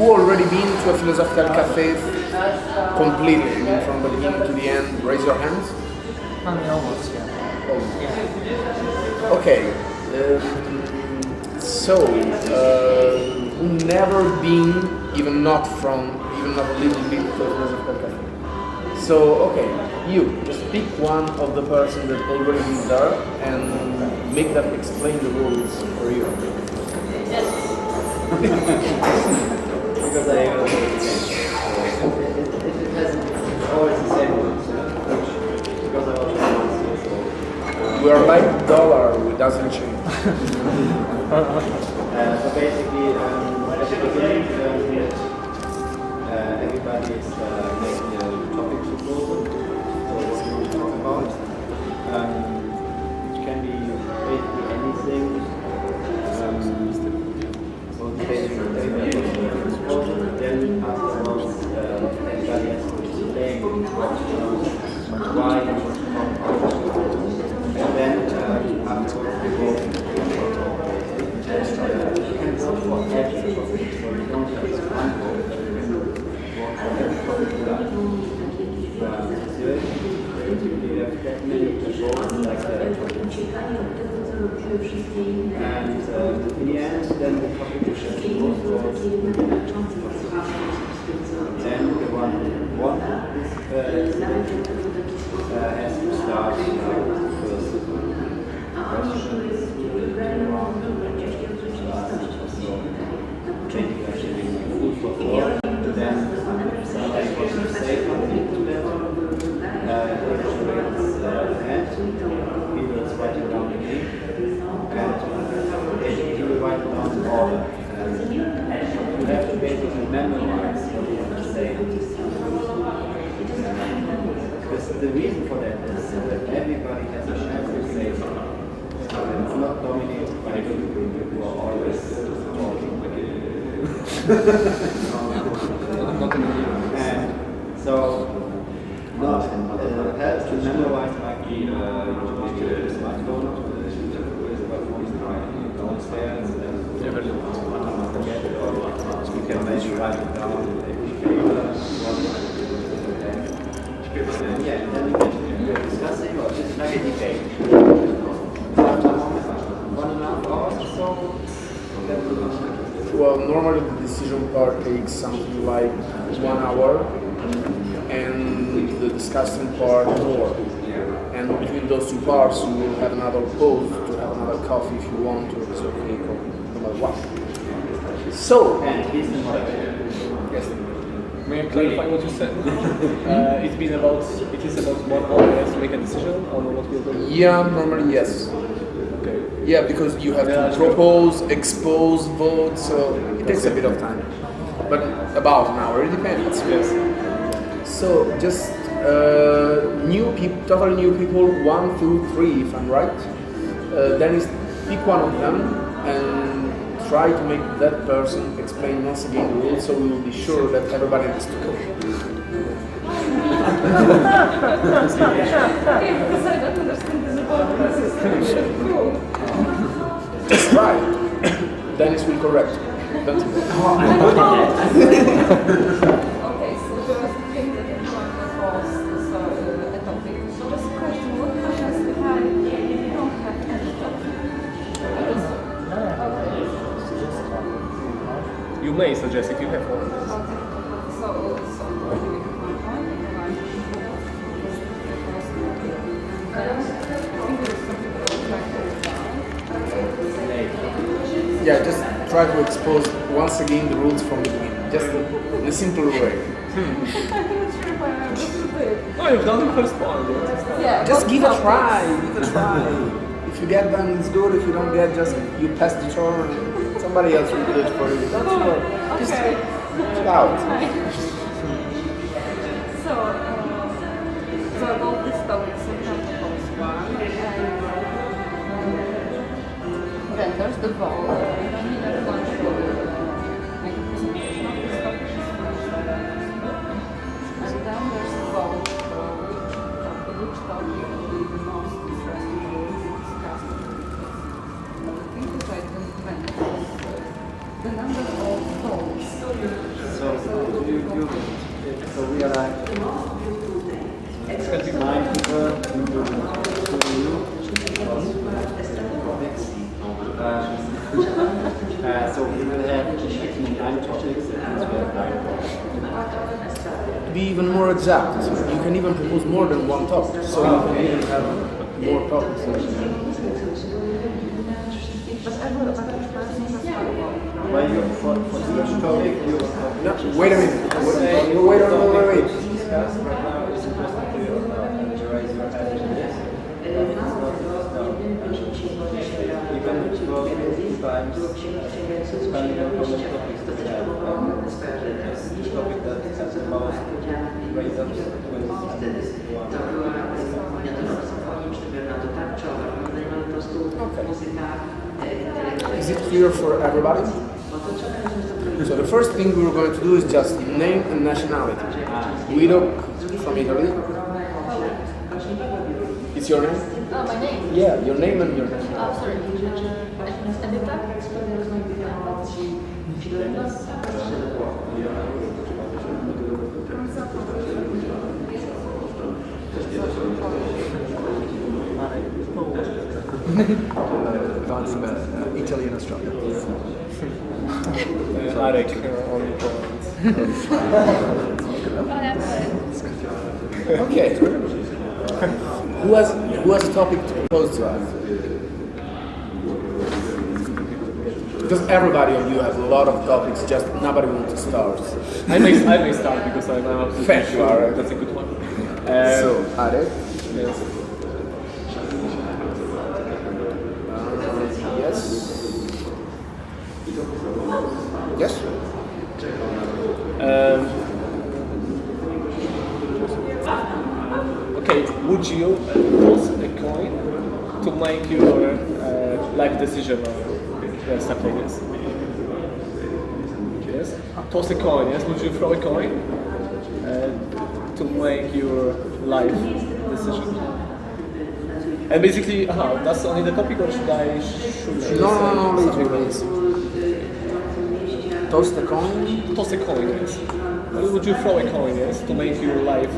who already been to a philosophical cafe completely, I mean, from the beginning to the end? Raise your hands. I mean, almost, yeah. Oh. Yeah. Okay. Who never been, even not a little bit to a philosophical cafe? So, okay, you just pick one of the person that already been there and make them explain the rules for you. Yes. Because it has always the same rules, because I was We are like dollar, it doesn't change. so basically, at the beginning, everybody is making a topic proposal, so what we will talk about, which can be basically anything. So basically, everybody makes a proposal, then afterwards, everybody has to explain why you want to talk about it. And then afterwards, we go you can vote for every topic, so you don't have one vote, you can vote for every topic you like. You have that many votes like that. And in the end, then the topic which has the most votes will be the then the one who won this has to start the first question. Food for thought, then if somebody wants to say something to them, he raise his hand, he will write it down again, and he will write it down in order. You have to basically memorize what you want to say. Because the reason for that is that everybody has a chance to say something. It's not dominated by people who are always talking. And so, helps to memorize like the smartphone, downstairs, and forget it, or you can maybe write it down in paper. Yeah, and then we can discuss it, or just like a debate. After 1.5 hours or so, Well, normally the decision part takes something like 1 hour, and the discussion part more. And between those two parts, you will have another pause to have another coffee if you want to. So, okay, no matter what. So, and peace and love. yes. May I clarify what you said? It is about 1 hour to make a decision on what we are going to do? Yeah, normally yes. Okay. Yeah, because you have to propose, expose, vote, so it takes a bit of time. But about an hour, it depends. Yes. So just new people, totally new people, 1, 2, 3, if I'm right. Then is pick one of them and try to make that person explain once again the rules, so we will be sure that everybody has to go. Just try. Dennis will correct you. Don't you? Okay, so just think that everyone proposed a topic. So just a question, what happens if you don't have any topic? You may suggest if you have one. Okay, so what do you have one? Yeah, just try to expose once again the rules from the beginning, just in a simple way. I'm not sure if I understood it. Oh, you've done the first one. Yeah, Just what give a topics? try, give a try. If you get them, it's good. If you don't get, just you pass the turn and somebody else will do it for you. Don't worry. Just Okay. chill out. So about this topic, so we have proposed one, and then there's the vote. Then everyone should make a presentation of this topic. And then there's the vote for which topic will be the most interesting to discuss. But the thing is, I don't remember the number of votes So we are like 9 people including you. So we will have 9 topics. To be even more exact, you can even propose more than one topic, so you can even have more topics. Well, you, for each topic, you will have No, wait a minute. Wait. discussed right now is interesting to you or not, and you raise your hand to this. Even if you go through times, depending on how many topics we have, each topic that has the most raise-ups will one. Is it clear for everybody? So the first thing we were going to do is just name and nationality. Guido from Italy. It's your name? Oh, my name? Yeah, your name and your nationality. Oh, sorry. Edita? Advancing Italian astronomy. Arek on Poland. Oh, that's it. Okay. Who has a topic to propose to us? Because everybody of you has a lot of topics, just nobody wants to start. I may start because I'm absolutely Fair, you are. That's a good one. So, Arek? Yes. Yes? Yes? Okay, would you toss a coin to make your life decision or stuff like this? Yes? Toss a coin, yes? Would you throw a coin to make your life decision? And basically, that's only the topic or should I No, say something wait. else? Toss the coin? Toss a coin, yes. Or would you throw a coin, yes, to make your life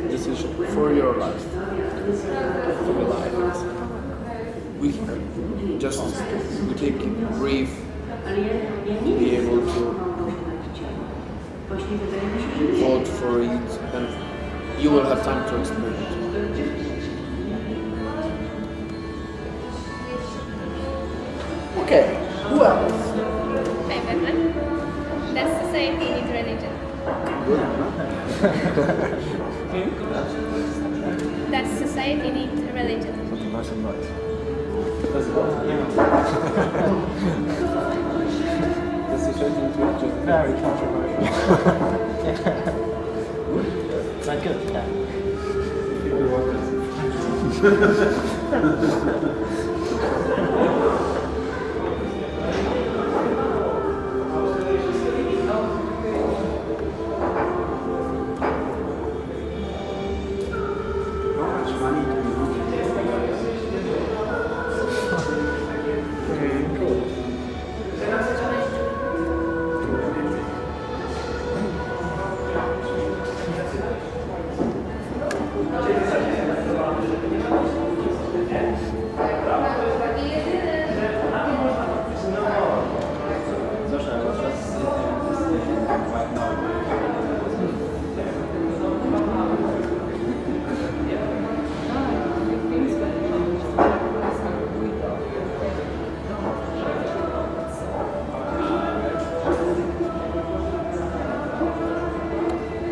decision? For your life. For your life, yes. We take a brief to be able to vote for it, and you will have time to explain it. Okay, who else? Hey, Batman. Does society need religion? Does society need religion? Something nice and light. That's what? The situation is Very controversial. Is that good? Yeah.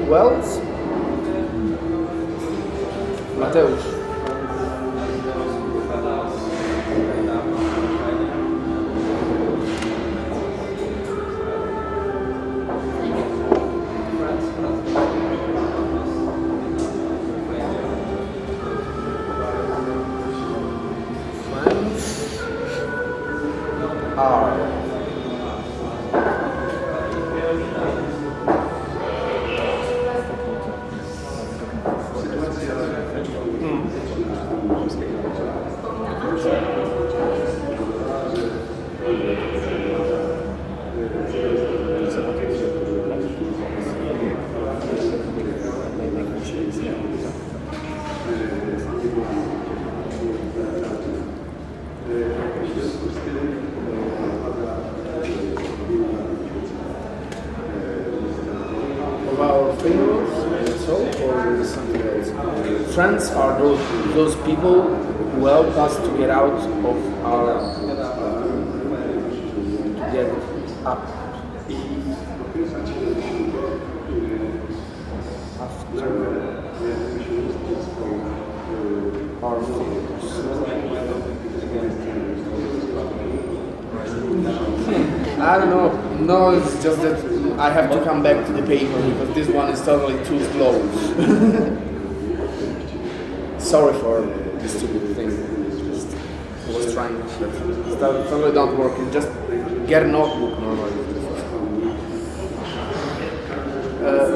Well, Mateusz. Friends are failures, and so, or there is something else? Friends are those people who help us to get out of our, to get up after our failures. I don't know. No, it's just that I have to come back to the paper because this one is totally too slow. Sorry for this stupid thing. Just I was trying, but it's totally not working. Just get a notebook normally.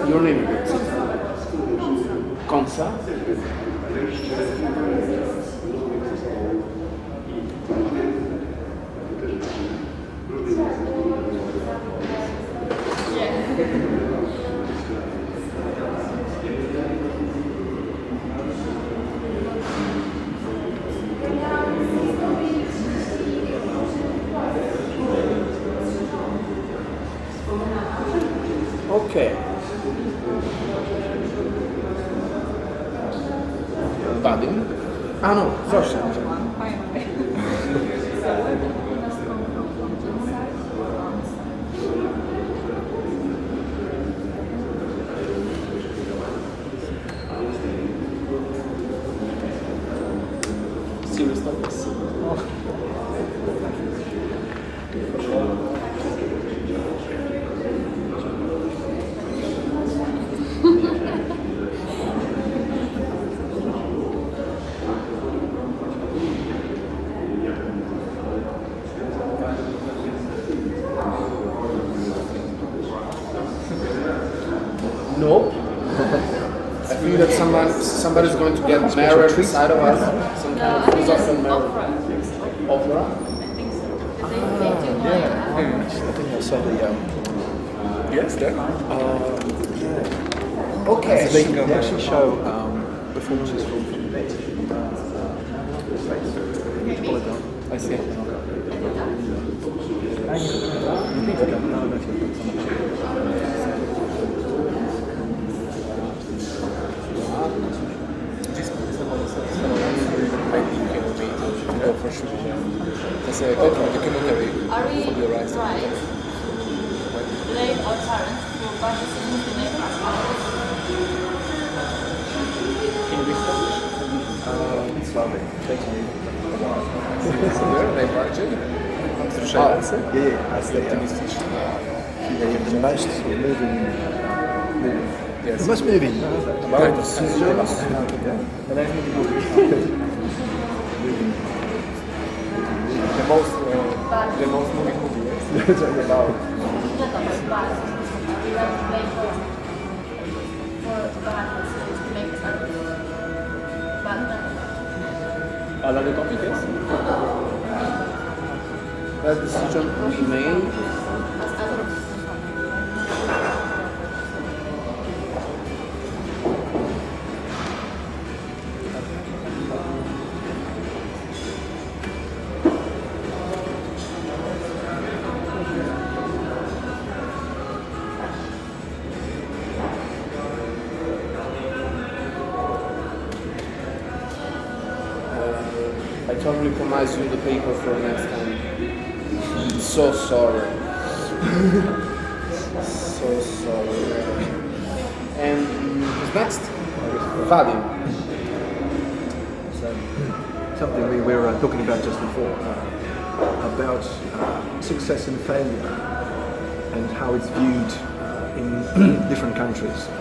Your name is Konsa? Okay. Vadim? Ah no, Zosia. Serious topics. Nope. I think that somebody's going to get married beside of us. Some kind of philosophical marriage. Opera? I think so. They do like I think I saw the. Yes, there. Okay. So they actually show performances from Polygon. I see. Oh, for sure. That's a documentary Are we from the rise. right? Blame our parents for bad decisions they make as adults. Slavic. Takes me a while. So there, najbardziej. Wzruszające. Yeah, that's the, Optymistyczne. the most moving. Yes. The most moving. About decisions. The most moving movie. Yes. Talking about. Not about bad decisions. Are we allowed to blame for bad decisions to make us adults? Bad men. Another topic, yes. That decision we made. As adults. I totally promise you the paper for next time. So sorry. So sorry. And who's next? Vadim. So, something we were talking about just before, about success and failure and how it's viewed in different countries. And,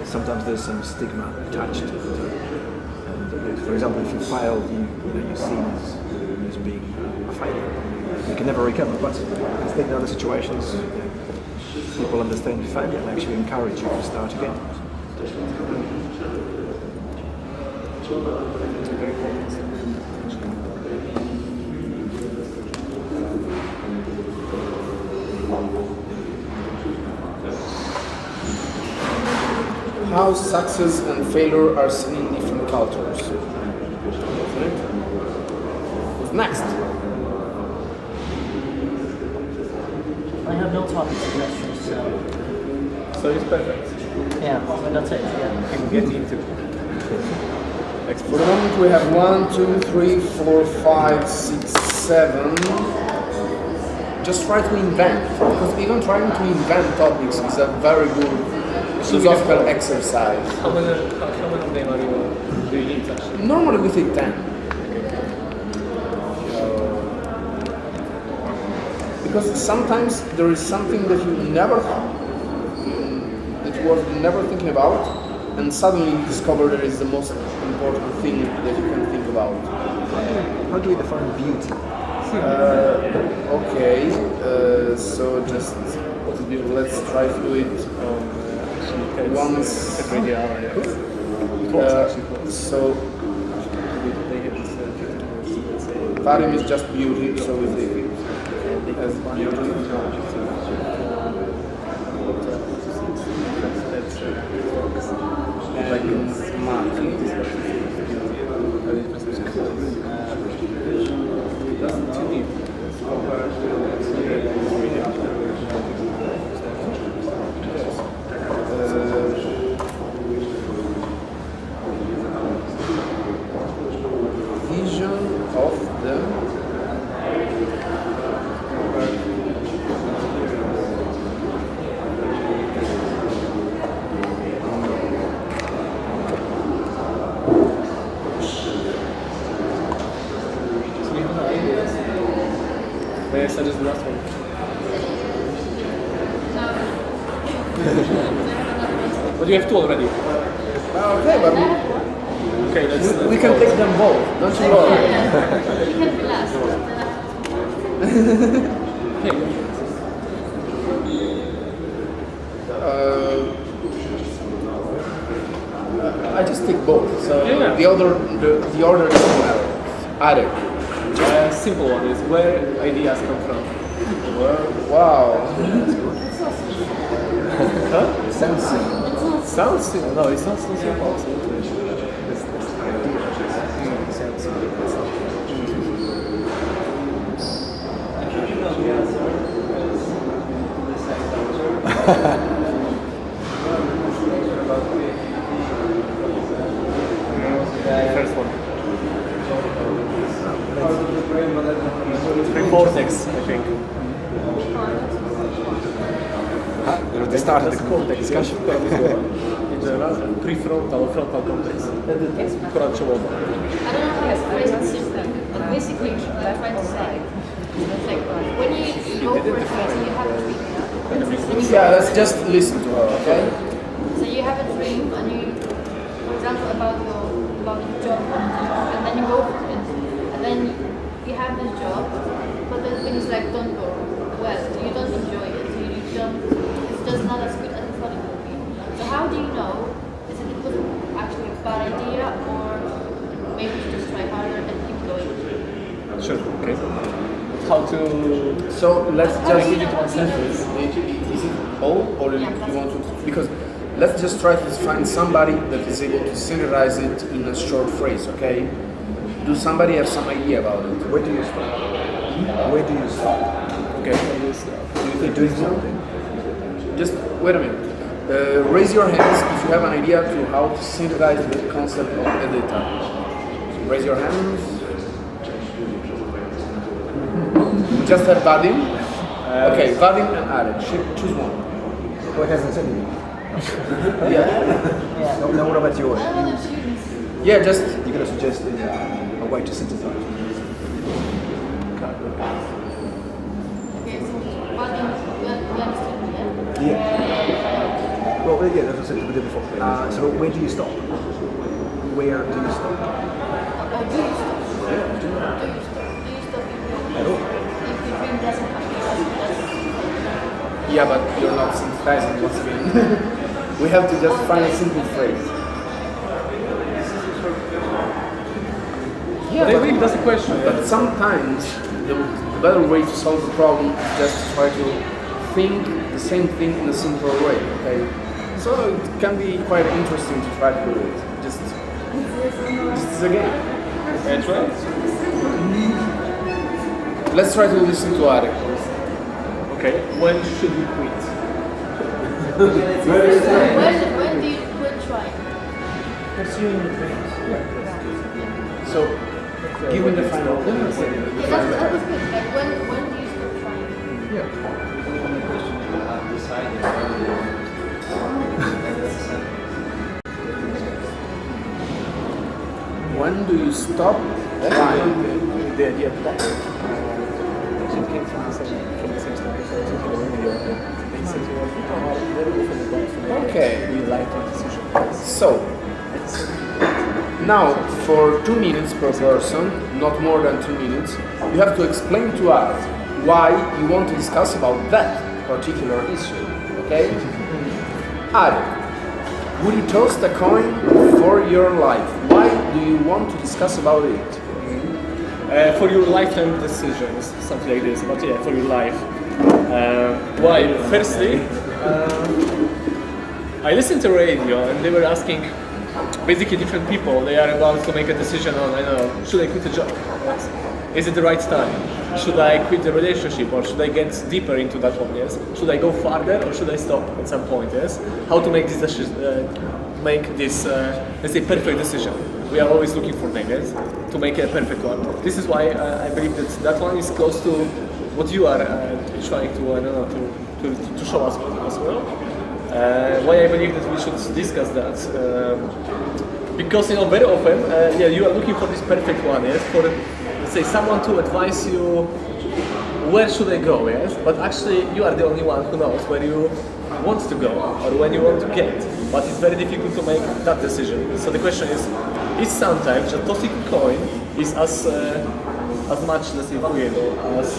sometimes there's some stigma attached to it. And for example, if you fail, you're seen as being a failure. You can never recover. But instead, in other situations, people understand failure and actually encourage you to start again. How success and failure are seen in different cultures. Who's next? I have no topic suggestions, so So it's perfect. Yeah, that's it. Yeah. Can get into For the moment we have 1, 2, 3, 4, 5, 6, 7. Just try to invent, because even trying to invent topics is a very good philosophical exercise. how many of them are you do you need actually? Normally we take 10. Because sometimes there is something that you was never thinking about, and suddenly you discover that is the most important thing that you can think about. How do we define beauty? Okay, so just let's try to do it once. So Vadim is just beauty, so we take it as beauty. And Martin. Vision of the May I suggest the last one? But you have two already. okay, but Okay, let's. we can take them both. Don't you worry. You can be last. I just take both. So Yeah. the order doesn't matter. Arek. Simple one is where ideas come from. Wow. Sounds simple. Sounds simple. No, it's not so simple. Sounds simple. First one. Cortex, I think. They started That's the cortex discussion. In general, prefrontal or frontal cortex. Kora czołowa. I don't know how to phrase it simply, but basically what I'm trying to say is like when you go for a dream, you have a dream. Yeah, let's just listen to her, okay? So you have a dream and you, for example, about your job, and then you go for it, and then you have this job, but the thing is like don't go well. You don't enjoy it. You don't. It's just not as good as you thought it would be. So how do you know? Is it was actually a bad idea, or maybe you just try harder and keep going? Sure, okay. How to... So let's How just do you know what is it all or you want to, because let's just try to find somebody that is able to synthesize it in a short phrase, okay? Do somebody have some idea about it? Where do you start? Where do you start? Okay. You're doing something. Just wait a minute. Raise your hands if you have an idea to how to synthesize the concept of edita. Raise your hands. We just have Vadim. Okay, Vadim and Arek. Choose one. What hasn't said anything? Yeah. No, what about yours? I don't know the students. Yeah, just You're going to suggest a way to synthesize. Okay, so what do you understand? Yeah. Yeah. Well, yeah, that's what I said to do before. So where do you stop? Where do you stop? Or do you stop? Yeah, do you know? Do you stop? Do you stop if At all? your dream doesn't happen? yeah, but you're not synthesizing once again. We have to just find a simple phrase. But I think that's the question. But sometimes the better way to solve the problem is just to try to think the same thing in a simpler way, okay? So it can be quite interesting to try to do it. Just as a game. That's right. Let's try to listen to Arek first. Okay, when should we quit? When do you quit trying? Pursuing the dreams. So, given the final Yeah, that was good. Like when do you stop trying? When do you stop trying? the idea of that it came from the same stuff. So it's in the radio. They said to us, very often about to make Okay. a real lifetime decision. So, now for 2 minutes per person, not more than 2 minutes, you have to explain to us why you want to discuss about that particular issue. Okay? Ari, would you toss a coin for your life? Why do you want to discuss about it? For your lifetime decisions, something like this, but yeah, for your life. Why? Firstly, I listened to radio and they were asking basically different people, they are about to make a decision on, I don't know, should I quit a job? Yes. Is it the right time? Should I quit the relationship or should I get deeper into that one? Yes. Should I go further or should I stop at some point? Yes. How to make this let's say perfect decision. We are always looking for them, yes, to make a perfect one. This is why I believe that one is close to what you are trying to I don't know to show us as well. Why I believe that we should discuss that. Because very often, you are looking for this perfect one, yes, for let's say someone to advise you where should I go, yes, but actually you are the only one who knows where you want to go or when you want to get, but it's very difficult to make that decision. So the question is sometimes a tossing coin is as much, let's say, valuable as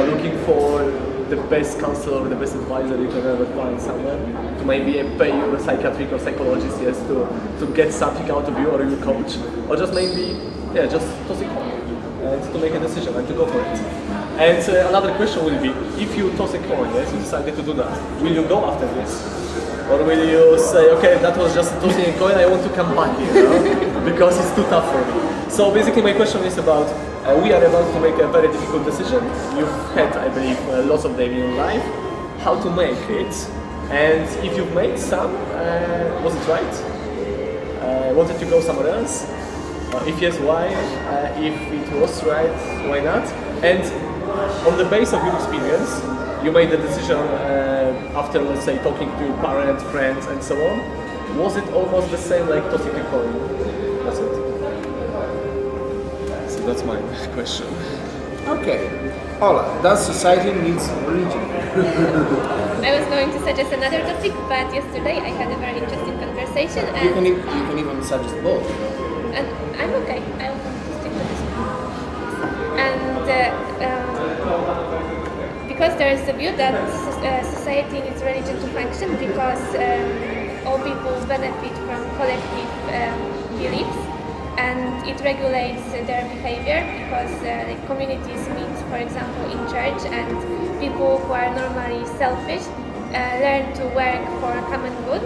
looking for the best counselor, the best advisor you can ever find somewhere, to maybe pay you a psychiatric or psychologist, yes, to get something out of you or your coach, or just maybe, just toss a coin and to make a decision and to go for it. And another question will be, if you toss a coin, yes, you decided to do that, will you go after this? Or will you say, okay, that was just tossing a coin, I want to come back here, because it's too tough for me. So basically my question is about, we are about to make a very difficult decision. You've had, I believe, lots of them in your life. How to make it, and if you've made some, was it right? Wanted to go somewhere else? If yes, why? If it was right, why not? And on the base of your experience, you made the decision after, let's say, talking to your parents, friends, and so on. Was it almost the same like tossing a coin? That's it. So that's my question. Okay. Ola, does society needs religion? I was going to suggest another topic, but yesterday I had a very interesting conversation, You and can even suggest both. I'm okay. I want to stick to this one. And because there is the view that society needs religion to function, because all people benefit from collective beliefs, and it regulates their behavior, because communities meet, for example, in church, and people who are normally selfish learn to work for common good,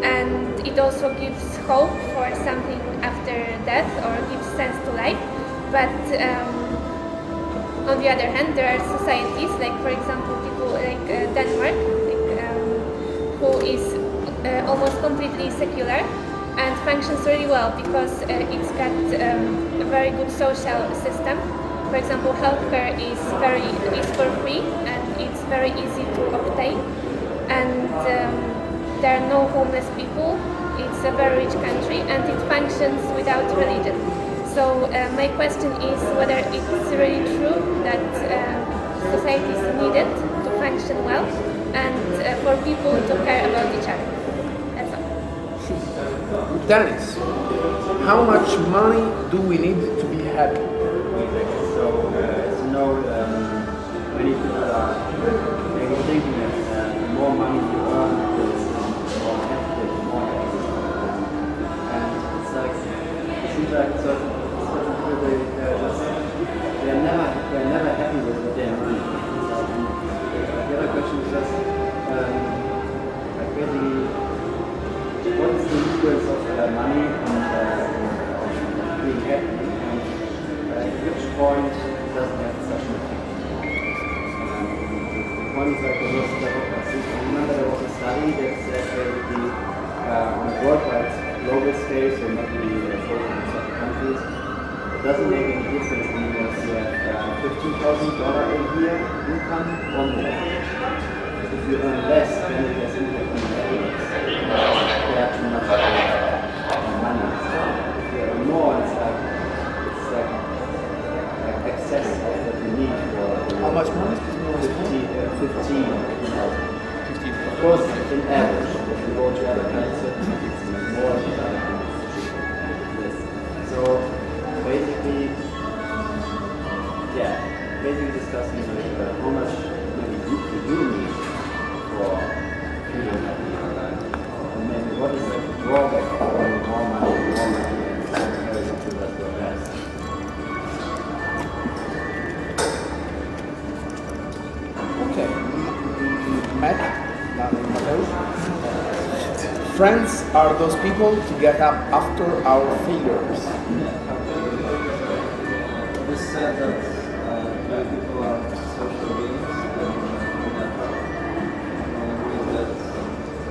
and it also gives hope for something after death, or gives sense to life. But on the other hand, there are societies, like for example people like Denmark, who is almost completely secular and functions really well, because it's got a very good social system. For example, healthcare is for free and it's very easy to obtain, and there are no homeless people. It's a very rich country and it functions without religion. So my question is whether it's really true that society is needed to function well, and for people to care about each other. That's all. Dennis, how much money do we need to be happy? So, as you know, many people are maybe thinking that the more money you earn, the more happy, the more happy. And it's like, it seems like certain people, they're never happy with what they're earning. The other question is just, like really, what is the influence of money on being happy? At which point does it have such an effect? The point is like the worst level. remember there was a study that said basically on a worldwide global scale, so not really focused on certain countries, it doesn't make any difference anymore if you have $15,000 a year income or more. If you earn less, then it has impact on your earnings. You have too much money. If you earn more, it's like excess of what you need for. How much money? 15. Of course, in average, if you go to other countries, it's more than other countries. Yes. So basically, discussing how much money you do need for feeling happy. And then what is the drawback of earning more money, in comparison to that your best? Okay. Matt? Friends are those people to get up after our failures. This said that people are social beings and that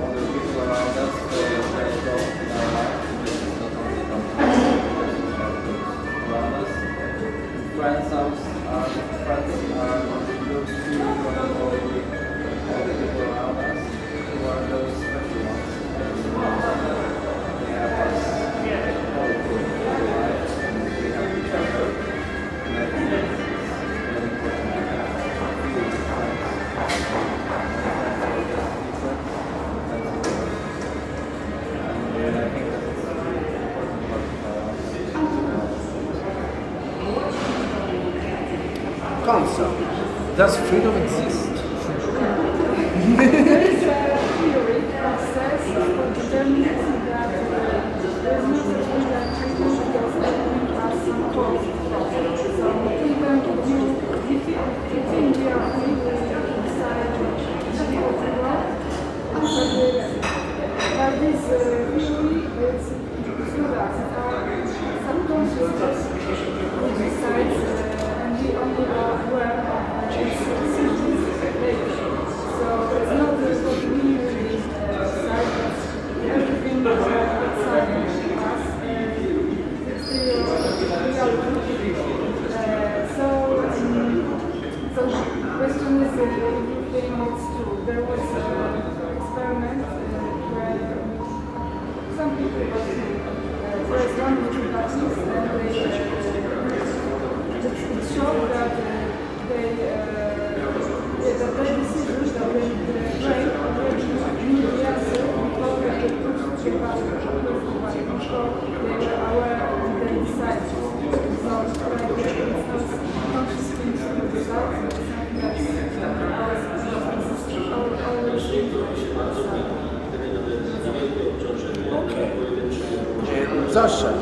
all the people around us play a very role in our life. This is not only around us. Friends are those few all the people around us who are those special ones. They have us all through life and we have each other. And I think it's very important to have feelings of friends. And I think that it's a really important part of our Concept. Does freedom exist? There is a theory that says for determinism that there is no such thing as treatment because everything has some cause and problem. So even if in we are free, we decide to go forward. But this theory is through us. It's our subconscious who decides and we only are aware of its decisions later. So it's not just what we really decide, but everything that's outside of us, it's still reality. So the question is if you think it's true. There was an experiment where some people first one with the parties and it showed that their decisions that they brain already knew the answer before they put the button, before they were aware and they decided. So like it's not conscious things to decide, it's something that's always inside. Okay. And Zasha,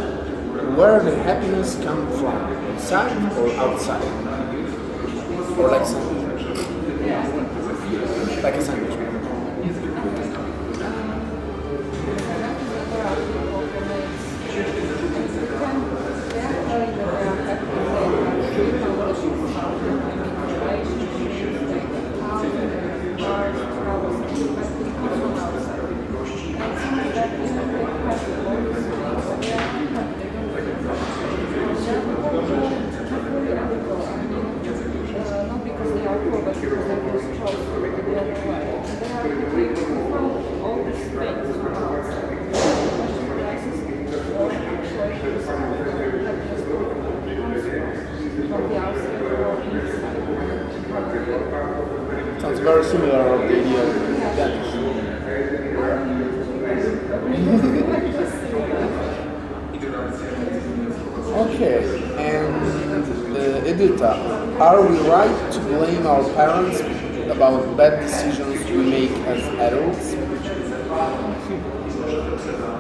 where the happiness come from? Inside or outside? Or like sandwich? Like a sandwich. Not because they are poor, but because they was chose the other way. They have to take from all these things from outside. From the outside or inside. Sounds very similar to the idea of Danish. Okay, and Edita, are we right to blame our parents about bad decisions we make as adults?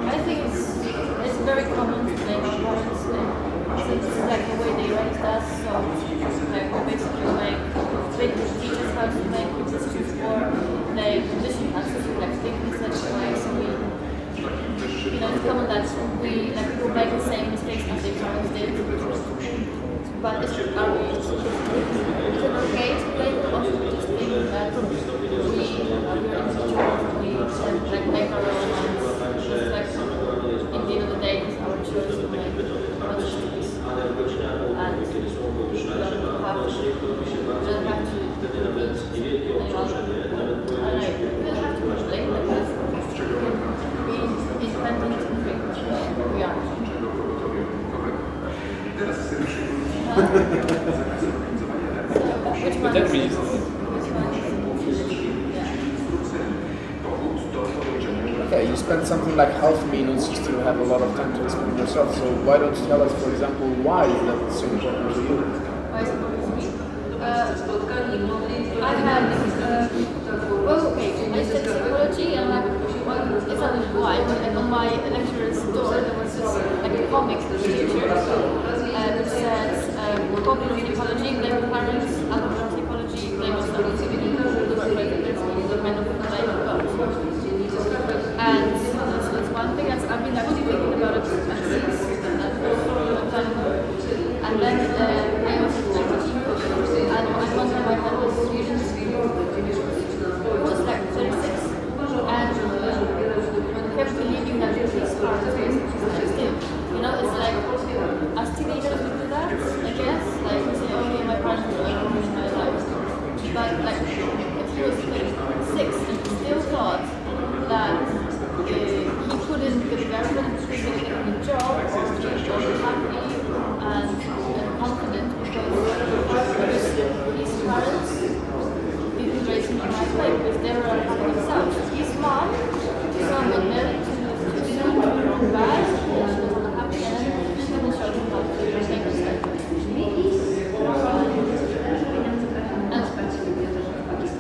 I think it's very common to blame our parents, since it's like the way they raised us. So like we basically they teach us how to make good decisions, or they condition us to like think in such a way. So we, it's common that we people make the same mistakes as their parents did. But is it okay to blame them, or should we just think that we are you spend something like half a minute, you still have a lot of time to explain yourself. So why don't you tell us, for example, why is that so important to you? Why is it important to me? I had, well, okay, I studied psychology and like, well, it's not why, but like on my lecturer's door there was this like a comic feature which says popular psychology, blame parents, unpopular psychology, blame yourself. The kind of like and it's one thing that's I've been actually thinking about it since for a long time ago. And then I also like teaching and one of my fellow students was like 36 and kept believing that this is hard to face, still. You know, it's like as teenagers we do that, I guess. Like we say, oh yeah, my parents were like in my life. But like if he was like 6 and he still thought that he couldn't get a girlfriend, he couldn't get a good job, or he was happy and confident because his parents didn't raise him in the right way because they were happy themselves. His mom got married to someone bad, she was unhappy, and then she didn't show him how to take a step.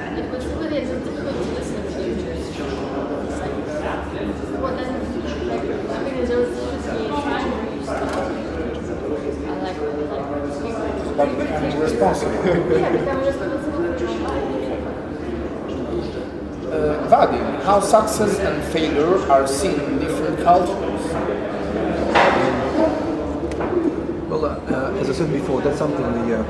And it was really difficult to listen to. Well, then, like, I think there should be a time where you stop and But becoming responsible. yeah, become responsible for your own life. Vadim, how success and failure are seen in different cultures? Well, as I said before, that's something we were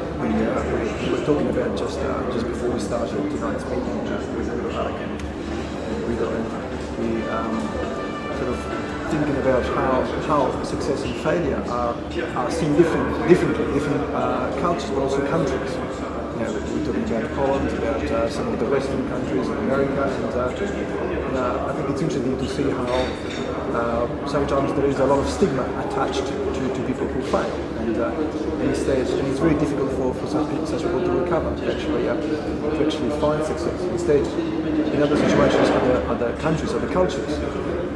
talking about just before we started tonight's meeting with Alec and Guido, and we sort of thinking about how success and failure are seen differently, different cultures, but also countries. You know, we're talking about Poland, about some of the Western countries in America, and I think it's interesting to see how sometimes there is a lot of stigma attached to people who fail, and instead, and it's very difficult for such people to recover, to actually find success. Instead, in other situations, other countries, other cultures,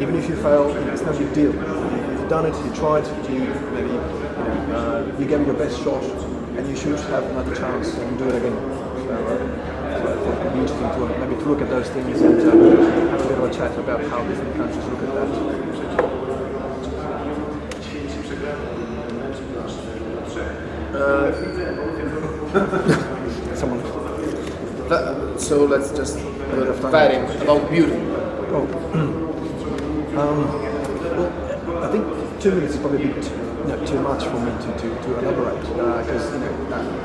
even if you fail, it's no big deal. You've done it, you tried, you gave it your best shot, and you should have another chance and do it again. So I thought it would be interesting to maybe to look at those things and have a bit of a chat about how different countries look at that. Someone. So let's just Vadim, about beauty. Oh. Well, I think 2 minutes is probably a bit too much for me to elaborate because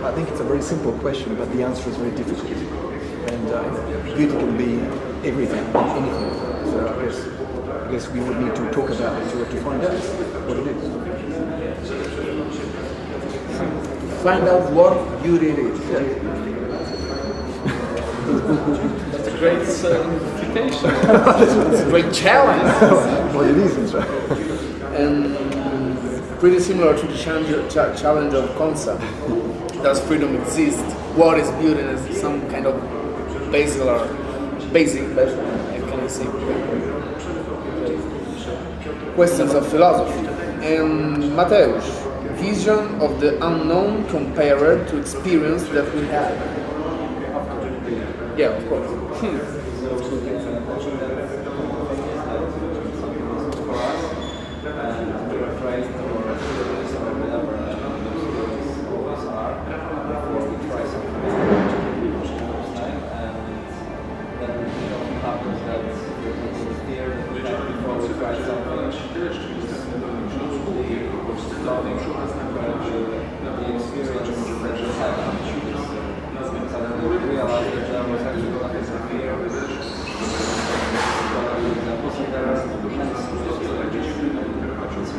I think it's a very simple question, but the answer is very difficult. And beauty can be everything, anything. So I guess we would need to talk about it to find out what it is. Find out what beauty is. That's a great invitation. It's a great challenge. What it is, right? And pretty similar to the challenge of concept. Does freedom exist? What is beauty? Is some kind of basic can I say? Questions of philosophy. And Mateusz, vision of the unknown compared to experience that we have. Yeah, of course.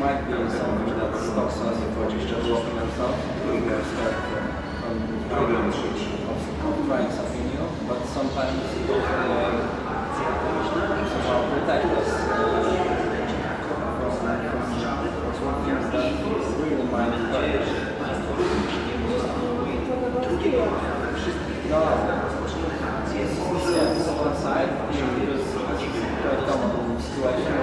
Might be something that stops us from developing ourselves. We start from trying something new, but sometimes it also somehow protect us from things that really might hurt. No, this is on one side because it's quite common situation.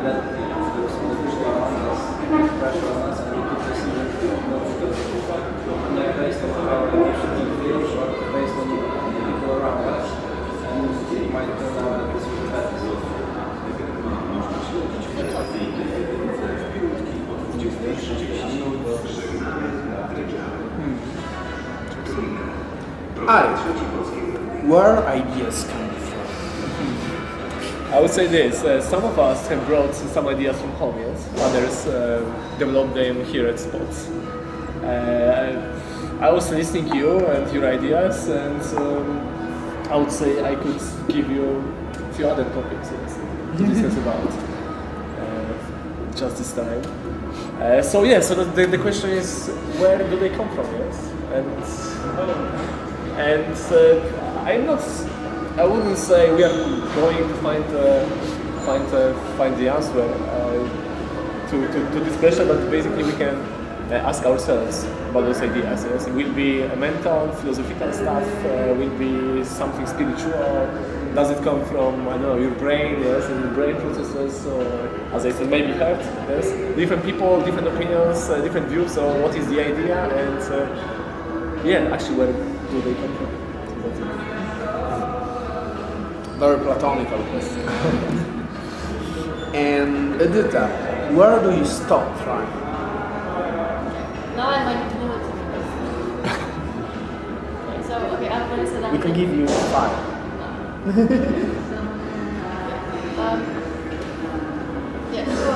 that there's all the around us, pressure on us, and we could just even not like based on how emotions we feel, or based on the people around us, and it might turn out that this will be better. Ari, where ideas come from? I would say this, some of us have brought some ideas from home, yes? Others developed them here at Spots. I was listening to you and your ideas, and I would say I could give you a few other topics, yes, to discuss about just this time. So the question is, where do they come from, yes? And I wouldn't say we are going to find the answer to this question, but basically we can ask ourselves about those ideas. Yes, it will be a mental, philosophical stuff. Will be something spiritual. Does it come from your brain? Yes, and your brain processes, or as I said, maybe heart. Yes, different people, different opinions, different views. So what is the idea? And actually, where do they come from? Very platonical question. And Edita, where do you stop trying? Now I might know what to do. Okay, so I'm going to say that. We can give you 5. Yeah, so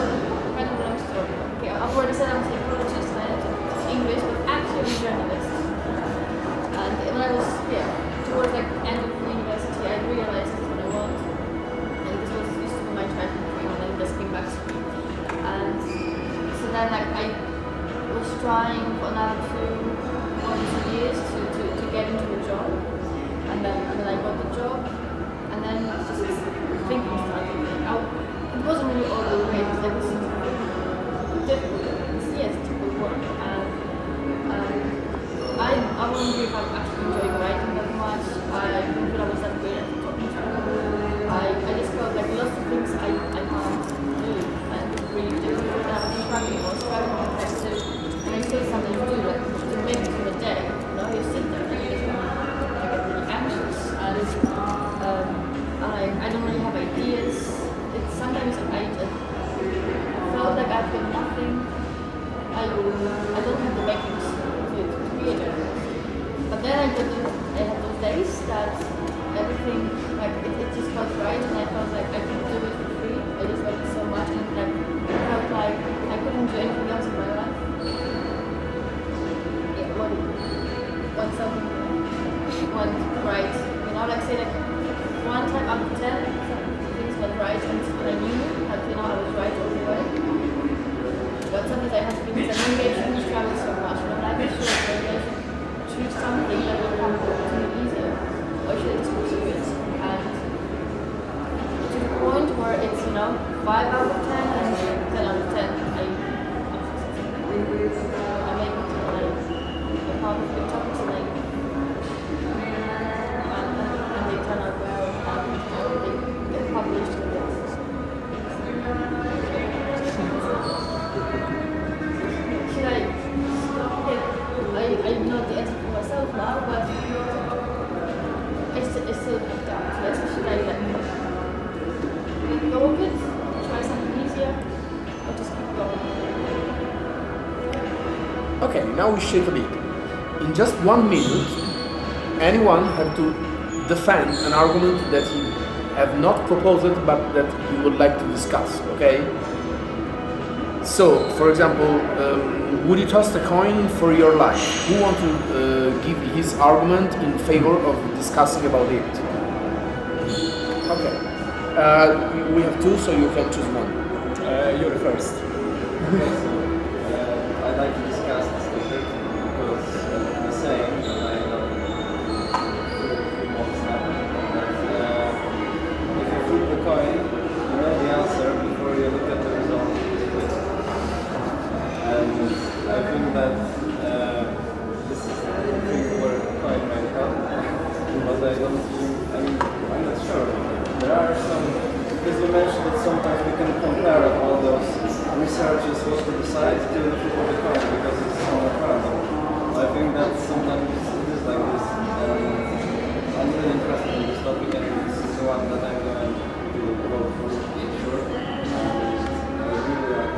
kind of long story. Okay, I've already said I'm a psychologist and I teach English, but actually I'm a journalist. And when I was towards like end of university, I realized that's what I want. And this was used to be my childhood dream, and then it just came back to me. And so then like I was trying for another 2 years to get into a job, and then I got the job, and then just thinking started. It wasn't really all the way. It was like this difficult. Yes, difficult work. And I won't believe I'm actually enjoying writing that much. I don't feel I was that great at talking to people. I just felt like lots of things I can't do, and it's really difficult. And I was struggling to, and I still something to do, like to make it through the day. You sit there and you just I get really anxious, and I don't really have ideas. Sometimes I felt like I've done nothing. I don't have the makings to create it. But then I had those days that everything, like it just felt right, and I felt like I could do it for free. I just loved it so much, and like I felt like I couldn't do anything else in my life. Yeah, when something went right, like say like 1 time out of 10, things went right, and I knew that I was right all the way. But sometimes I have things that maybe I shouldn't travel so much, but life is short, maybe I should choose something that will come to me easier, or I should just pursue it. And to the point where it's 5 out of 10 and 10 out of 10, I make it a part of the topics, and they turn out well, and they get published. Should I stop it? I know the answer for myself now, but I still have doubts. Yes, should I let go of it, try something easier, or just keep going? Okay, now we shift a bit. In just 1 minute, anyone have to defend an argument that he have not proposed but that he would like to discuss, okay? So, for example, would you toss a coin for your life? Who want to give his argument in favor of discussing about it? Okay. We have 2, so you can choose one. You're first. I'd like to discuss this topic because the saying that I know what's happening, that if you flip the coin, you know the answer before you look at the result. And I think that this is the thing where the coin might help, but I don't think, I'm not sure. There are some, because you mentioned that sometimes we can compare researchers what to decide to the flip of the coin because it's so incredible. I think that sometimes it is like this. I'm really interested in this topic and this is the one that I'm going to go for sure. I really like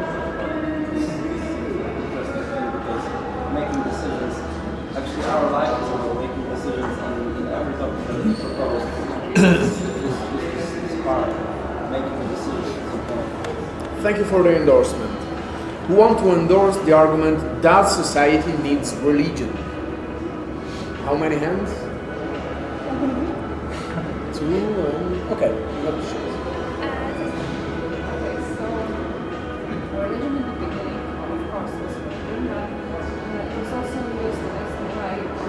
this is an interesting thing because making decisions, actually our life is about making decisions on every topic that we propose. This part, making a decision. Thank you for the endorsement. Who want to endorse the argument that society needs religion? How many hands? Two. Okay. Okay, so religion in the beginning, of course, was religion, but it was also used as the way of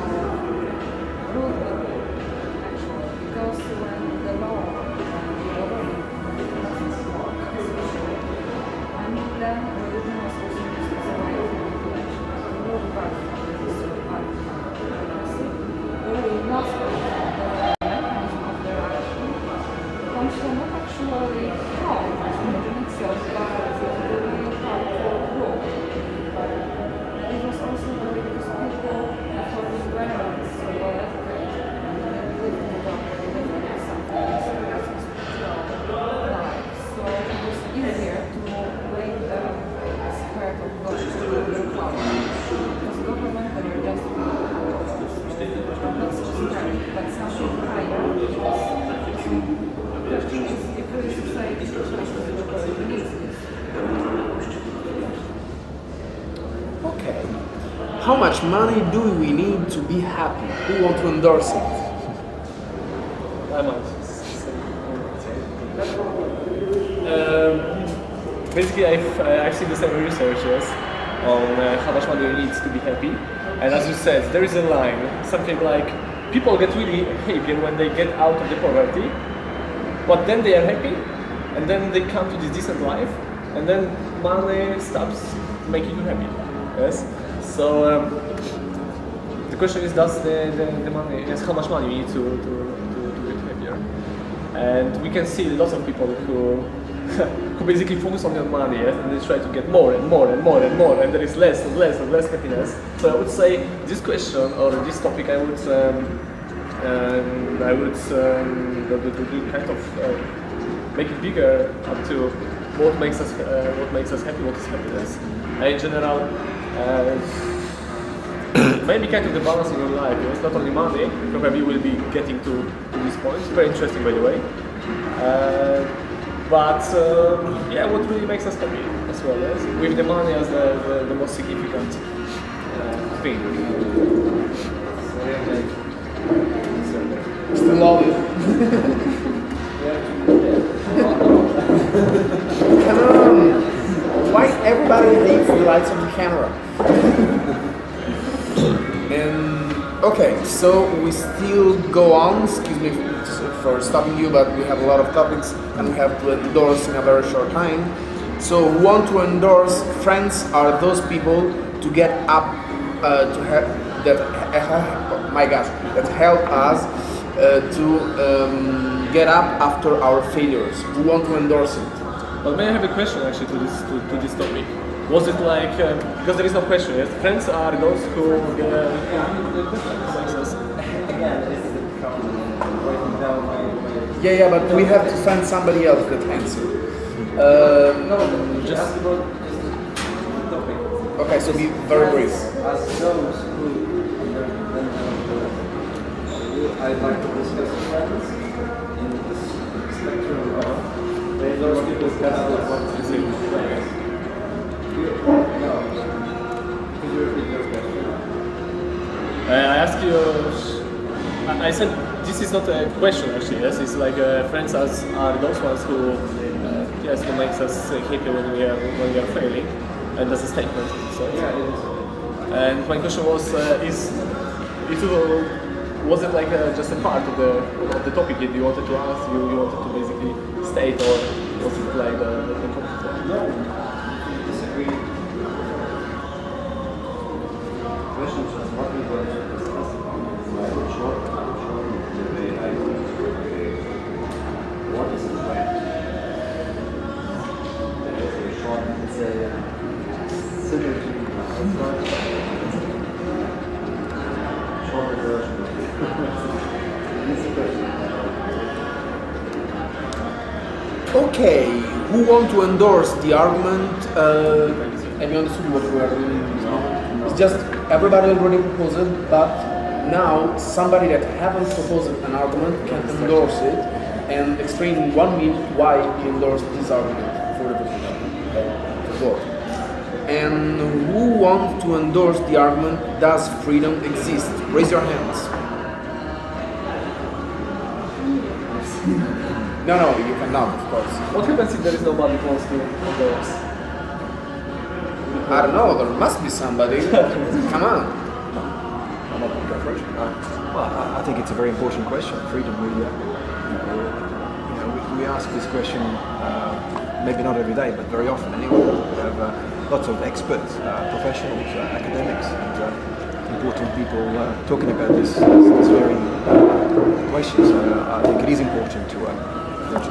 rule people, actually, because when the law and the government doesn't work, and then religion was also used as a way of manipulation, to rule back from the history of democracy, really not the mechanism of their action. Comes from not actually from religion itself, but the way how to rule. It was also the way because people for the environment so well educated and they lived in the dark, they lived in something that's a spiritual life. So it was easier to bring the spirit of God to the power. Because government they were just not so strict, but something higher. The question is if the society needs this. Okay. How much money do we need to be happy? Who want to endorse it? I might. Basically, I've seen the same researches on how much money you need to be happy. And as you said, there is a line, something like people get really happy when they get out of the poverty, but then they are happy, and then they come to this decent life, and then money stops making you happy. Yes. So the question is, does the money? Yes, how much money you need to get happier? And we can see lots of people who who basically focus on their money, yes, and they try to get more and more and more and more, and there is less and less and less happiness. So I would say this question or this topic, I would kind of make it bigger up to what makes us happy, what is happiness, and in general. Maybe kind of the balance in your life. It's not only money. Probably will be getting to this point. Very interesting, by the way. But yeah, what really makes us happy as well, yes? With the money as the most significant thing. Still love it. Come on! Why everybody leaves the lights on the camera? And okay, so we still go on. Excuse me for stopping you, but we have a lot of topics and we have to endorse in a very short time. So who want to endorse friends are those people to get up to help that help us to get up after our failures. Who want to endorse it? But may I have a question actually to this topic? Was it like because there is no question? Yes, friends are those who success. Again, this is the problem. Breaking down my Yeah, but we have to find somebody else that answer. no, just about the topic. Okay, so be very brief. As those who I'd like to discuss friends in this spectrum of those people that what to say. No. Could you repeat your question? I asked you. I said this is not a question actually. Yes, it's like friends are those ones who yes, who makes us happy when we are failing, and that's a statement. So Yeah, it is. and my question was was it like just a part of the topic that you wanted to ask? You wanted to basically state, or was it like the complete? No. Disagree. Question just what we were discussing. Short the way I what is a friend? There is a short synergy approach. Shorter version. This question. Okay, who want to endorse the argument? Have you understood what we are doing now? It's just everybody already proposed it, but now somebody that haven't proposed an argument can endorse it and explain in 1 minute why he endorsed this argument for the position. Okay, to vote. And who want to endorse the argument? Does freedom exist? Raise your hands. No, you cannot, of course. What happens if there is nobody who wants to endorse? I don't know, there must be somebody. Come on. Well, I think it's a very important question. Freedom, we ask this question maybe not every day, but very often anyway. We have lots of experts, professionals, academics, and important people talking about this very question. So I think it is important to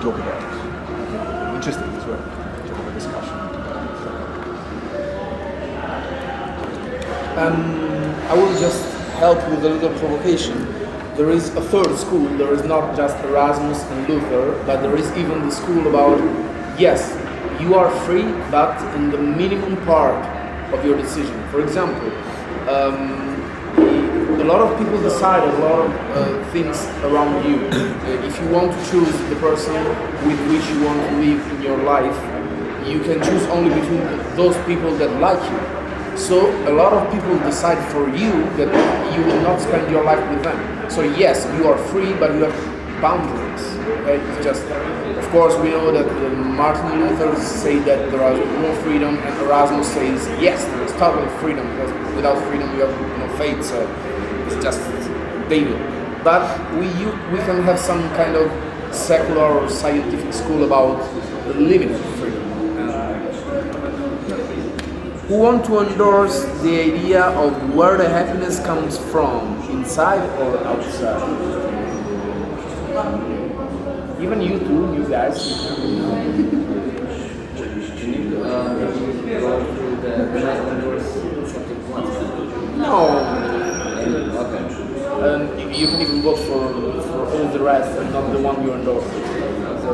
talk about it. I think interesting as well to have a discussion. I will just help with a little provocation. There is a third school. There is not just Erasmus and Luther, but there is even the school about, yes, you are free, but in the minimum part of your decision. For example, a lot of people decide a lot of things around you. If you want to choose the person with which you want to live in your life, you can choose only between those people that like you. So a lot of people decide for you that you will not spend your life with them. So yes, you are free, but you have boundaries. Okay? It's just, of course, we know that Martin Luther say that there is no freedom, and Erasmus says yes, there is total freedom, because without freedom you have no faith. So it's just daily. But we can have some kind of secular or scientific school about the limit of freedom. Who want to endorse the idea of where the happiness comes from, inside or outside? Even you two, you guys. No. And you can even vote for all the rest and not the one you endorse. So,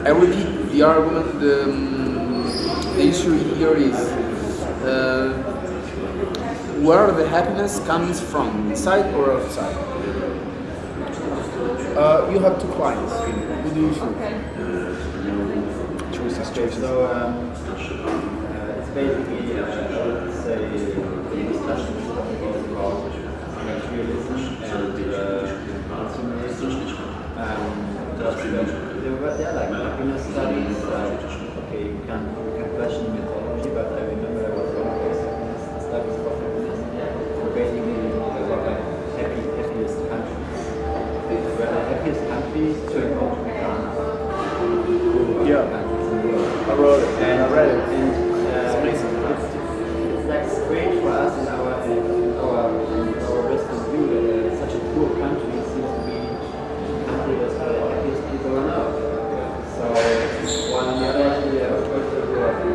I repeat the argument. The issue here is where the happiness comes from, inside or outside. You have 2 clients. Who do you choose? Okay, so it's basically, I would say, the discussion is about materialism and consumerism. There are like happiness studies. Okay, you can question mythology, but I remember I was one of those studies of happiness. So basically, there were like happiest countries. Where the happiest countries turned out to be Ghana. Yeah. I wrote it. And I read it. And It's amazing. it's like strange for us in our Western view that such a poor country seems to be the country that's the happiest people on earth. So while on the other hand, we have people who are a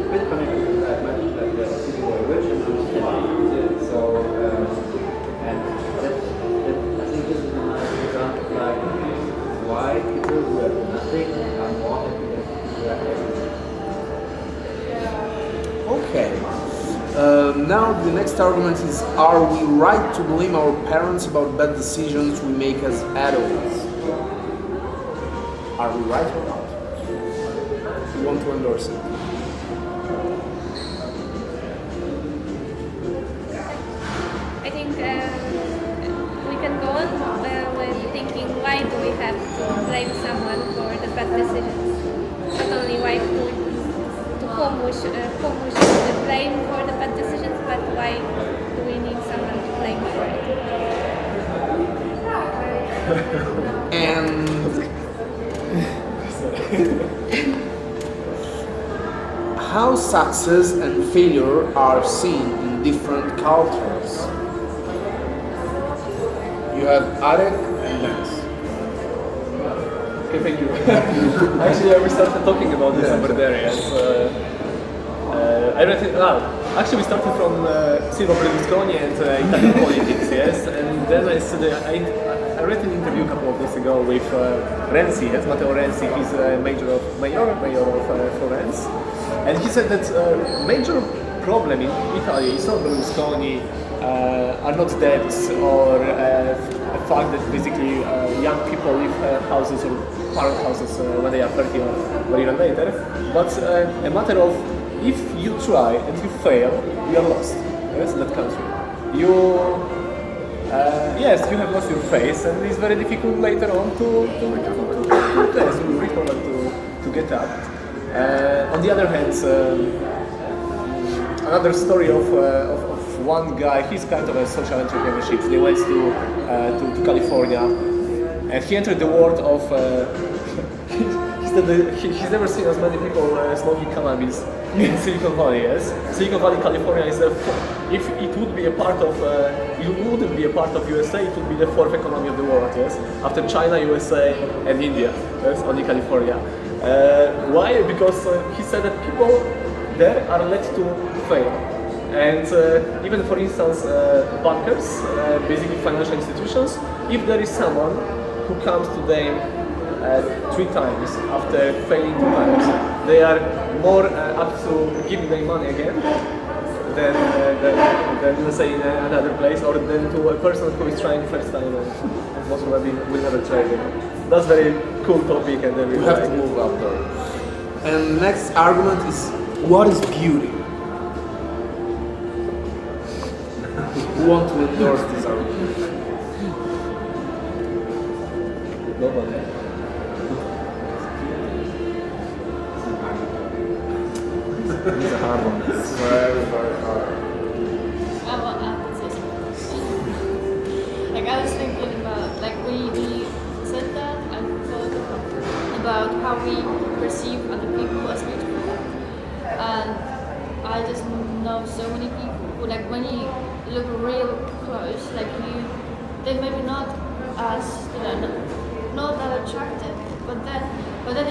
bit connected to that much, like the people who are rich and understanding. So and that I think this is a nice example of like why people who have nothing are more happy than people who have everything. Okay. Now the next argument is: are we right to blame our parents about bad decisions we make as adults? Are we right or not? You want to endorse it? I think we can go on with thinking why do we have to blame someone for the bad decisions? Not only why to whom we should blame for the bad decisions, but why do we need someone to blame for it? And how success and failure are seen in different cultures. You have Arek and Lance. Okay, thank you. Actually, we started talking about this over there. Yes. I read it. Actually, we started from Silvio Berlusconi and Italian politics. Yes, and then I read an interview a couple of days ago with Renzi. Yes, Matteo Renzi. He's a mayor of Florence, and he said that major problem in Italy is not Berlusconi. Are not debts or a fact that basically young people leave houses or parent houses when they are 30 or even later, but a matter of if you try and you fail, you are lost. Yes, in that country. Yes, you have lost your face, and it's very difficult later on to recover, to get up. On the other hand, another story of one guy, he's kind of a social entrepreneurship. They went to California, and he entered the world of. He's never seen as many people smoking cannabis in Silicon Valley. Yes, Silicon Valley, California is if it would be a part of, it wouldn't be a part of USA, it would be the fourth economy of the world. Yes, after China, USA, and India. Yes, only California. Why? Because he said that people there are led to fail. And even for instance, bankers, basically financial institutions, if there is someone who comes to them 3 times after failing 2 times, they are more up to giving them money again than let's say in another place, or than to a person who is trying first time and most probably will never try again. That's very cool topic, and then we have to move up there. And next argument is, what is beauty? Who want to endorse this argument? Nobody. It's a hard one. It's very, very hard. Like I was thinking about, like we said that, I thought about how we perceive other people as beautiful, and I just know so many people who, like, when you look real close, like they maybe not as, not that attractive, but then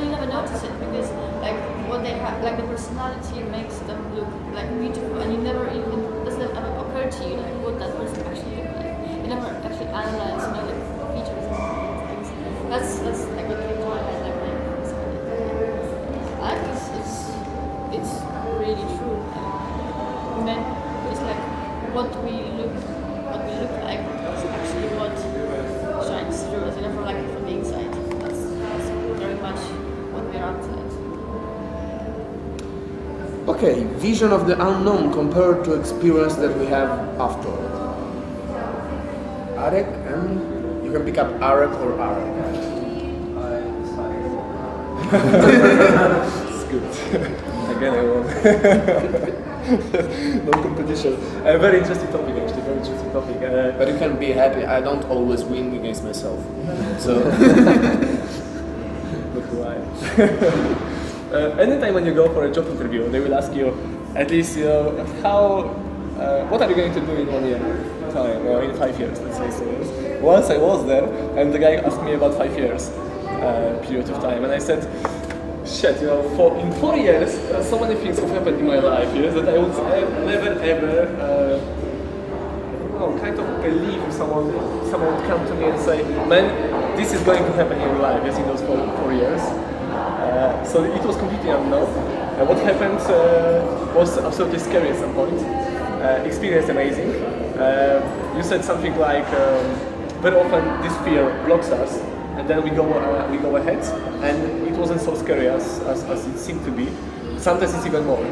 you never notice it because like what they have, like the personality makes them look like beautiful, and you never even, doesn't ever occur to you like what that person actually look like. You never actually analyze, the features and things. That's like what came to my head, like my personality. I think it's really true. Men, it's like what we look like is actually what shines through us, from the inside. That's very much what we're outside. Okay, vision of the unknown compared to experience that we have after. Arek, and you can pick up Arek or Arek. It's good. Again, I won. No competition. A very interesting topic, actually. Very interesting topic. But you can be happy. I don't always win against myself. So. But why? Anytime when you go for a job interview, they will ask you, at least, what are you going to do in 1 year time, or in 5 years, let's say. So once I was there, and the guy asked me about 5 years period of time, and I said, shit, in 4 years, so many things have happened in my life, that I would never ever, kind of believe if someone would come to me and say, man, this is going to happen in your life, in those 4 years. So it was completely unknown. What happened was absolutely scary at some point. Experience amazing. You said something like, very often this fear blocks us, and then we go ahead, and it wasn't so scary as it seemed to be. Sometimes it's even more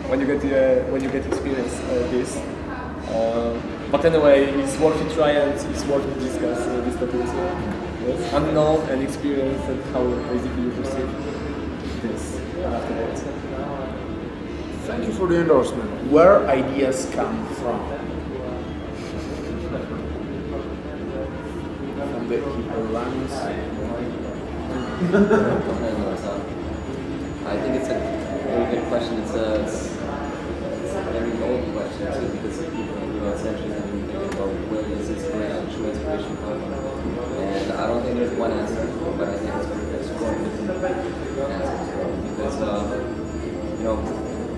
when you get experience this. But anyway, it's worth to try, and it's worth to discuss this topic as well. Yes. Unknown and experience, and how basically you perceive this afterwards. Thank you for the endorsement. Where ideas come from? From the Hippolans. I think it's a very good question. It's a very old question too, because people, centuries have been thinking Well, where does true inspiration come from? And I don't think there's one answer, but I think it's exploring different answers. Because, you know,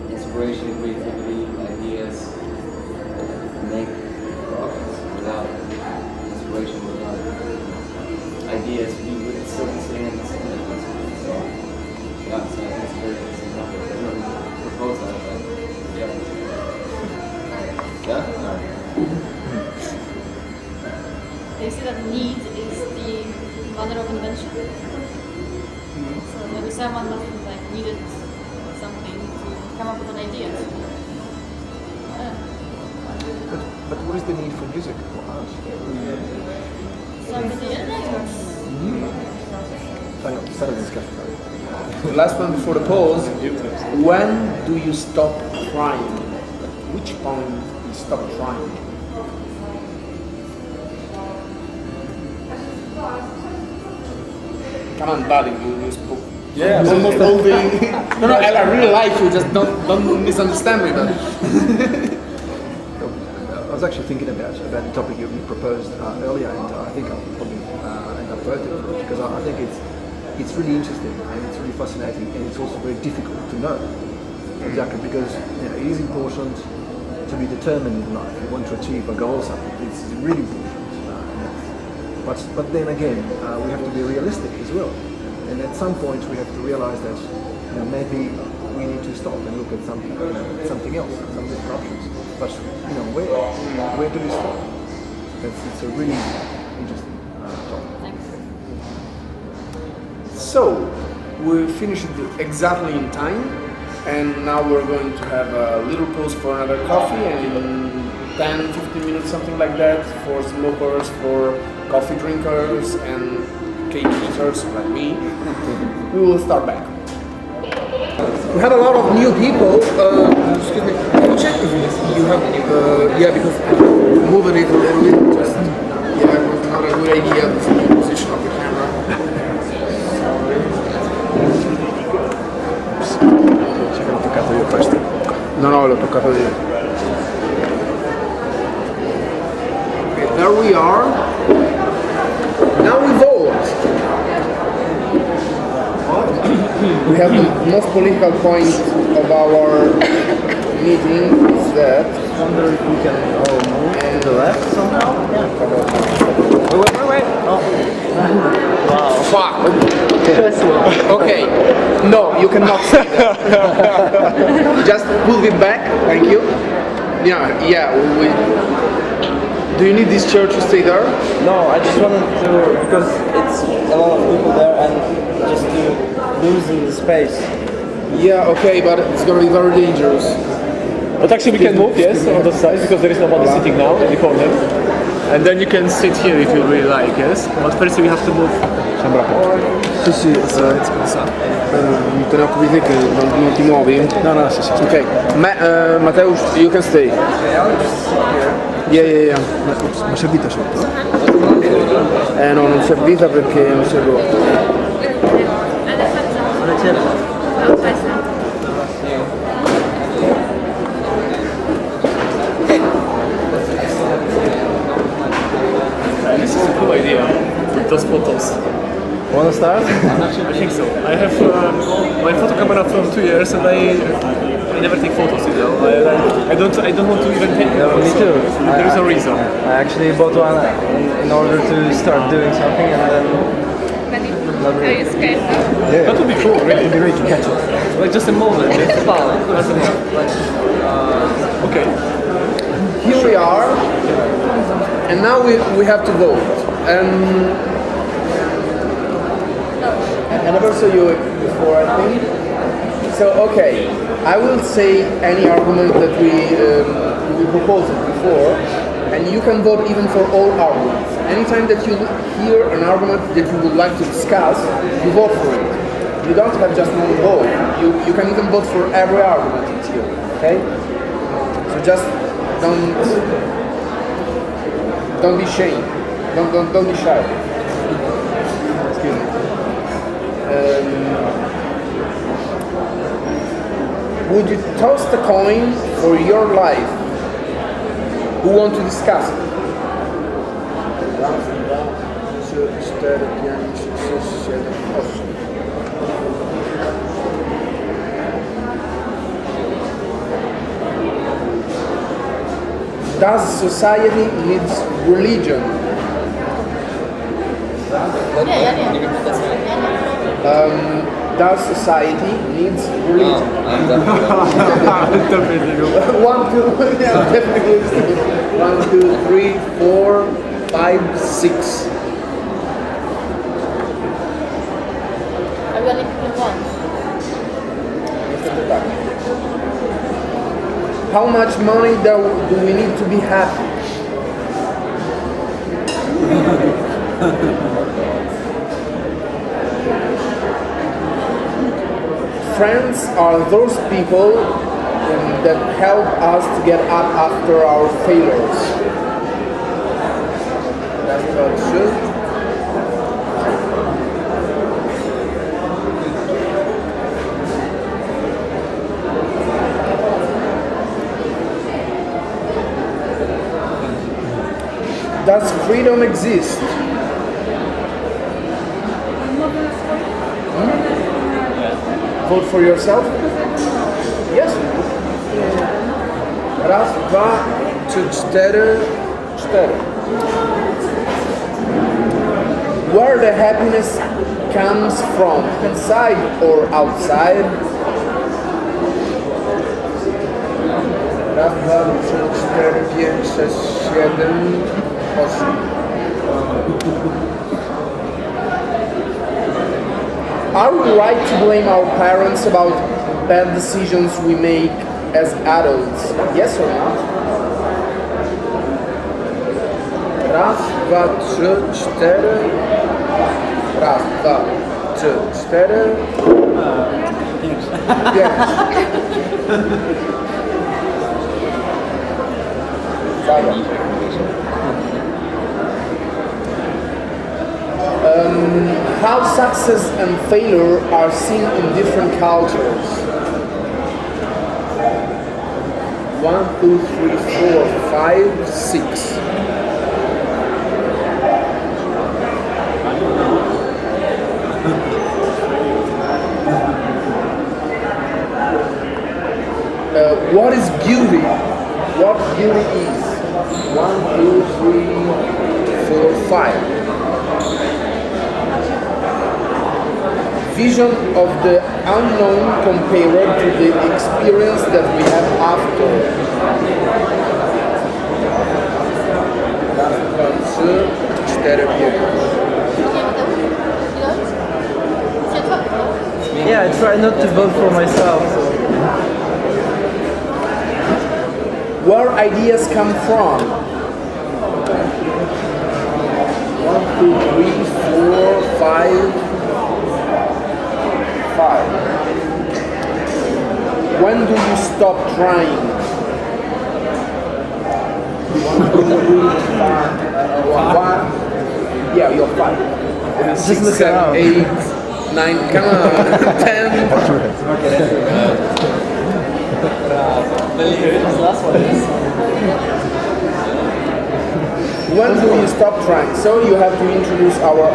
inspiration, creativity, ideas make progress. Without inspiration, without ideas, we would still be sitting in the same place. So, yeah, so I think it's very interesting topic. I don't really propose that, but yeah. Yeah? Alright. They say that need is the mother of invention. So maybe someone must have like needed something to come up with an idea. But what is the need for music for art? Somebody Start a discussion. The last one before the pause. When do you stop trying? Which point you stop trying? Come on, buddy, you spoke. Yeah, Almost all the. No, I really like you. Just don't misunderstand me. But I was actually thinking about the topic you proposed earlier, and I think I'll probably end up voting for it because I think it's really interesting and it's really fascinating, and it's also very difficult to know exactly because it is important to be determined in life. You want to achieve a goal or something. It's really important. But then again, we have to be realistic as well. And at some point, we have to realize that maybe we need to stop and look at something else, some different options. But where do we stop? It's a really interesting topic. so we finished exactly in time, and now we're going to have a little pause for another coffee, and in 10-15 minutes, something like that, for smokers, for coffee drinkers, and cake eaters like me, we will start back. We have a lot of new people. Excuse me, can you check if you have, yeah, because moving it a little bit, just, yeah, it was not a good idea, the position of the camera. L'ho toccato io questo. No, l'ho toccato io. Okay, there we are. Now we vote. We have the most political point of our meeting is that. I wonder if we can all move to the left somehow? Yeah. Wait. Oh. Wow. Fuck. Okay. No, you cannot say that. Just pull it back. Thank you. Yeah. Do you need this chair to stay there? No, I just wanted to, because it's a lot of people there and just to loosen the space. Yeah. Okay, but it's gonna be very dangerous. But actually we can move, yes, on the side because there is nobody sitting now in the corner. And then you can sit here if you really like, yes. But first we have to move. Sì, mi tengo qui che non ti muovi? No, sì. Ok, Matteo, you can stay. Yeah. Ma servita sotto? No, non servita perché non si è rotto. This is a cool idea with those photos. Wanna start? I think so. I have my photo camera from 2 years and I never take photos, you know. I don't want to even take photos. Me too. There is a reason. I actually bought one in order to start doing something and then... Are you scared now? Yeah. That would be cool, really. Be ready to catch it. Like just a moment, it's fun. Okay. Here we are, and now we have to vote. I never saw you before, I think. So, okay, I will say any argument that we proposed before, and you can vote even for all arguments. Anytime that you hear an argument that you would like to discuss, you vote for it. You don't have just one vote. You can even vote for every argument that's here, okay? So just don't be ashamed. Don't be shy. Excuse me. Would you toss a coin for your life? Who want to discuss it? Raz, dwa, trzy, cztery, pięć, sześć, siedem, osiem. Does society needs religion? Does society needs religion? I'm definitely. 1, 2, yeah, definitely. 1, 2, 3, 4, 5, 6. Are we only picking one? How much money do we need to be happy? Friends are those people that help us to get up after our failures. That's not true. Does freedom exist? Vote for yourself? Yes. Raz, dwa, trzy, cztery. Where the happiness comes from, inside or outside? Raz, dwa, trzy, cztery, pięć, sześć, siedem, osiem. Are we right to blame our parents about bad decisions we make as adults? Yes or not? Raz, dwa, trzy, cztery. Raz, dwa, trzy, cztery. Pięć. How success and failure are seen in different cultures. 1, 2, 3, 4, 5, 6. What is beauty? What beauty is? 1, 2, 3, 4, 5. Vision of the unknown compared to the experience that we have after. Raz, dwa, trzy, cztery, pięć. Yeah, I try not to vote for myself. So. Where ideas come from? 1, 2, 3, 4, 5. When do you stop trying? 1, 2, 3, 5. Yeah, you're 5. 6, 7, 8, 9, come on, 10. When do you stop trying? So you have to introduce our.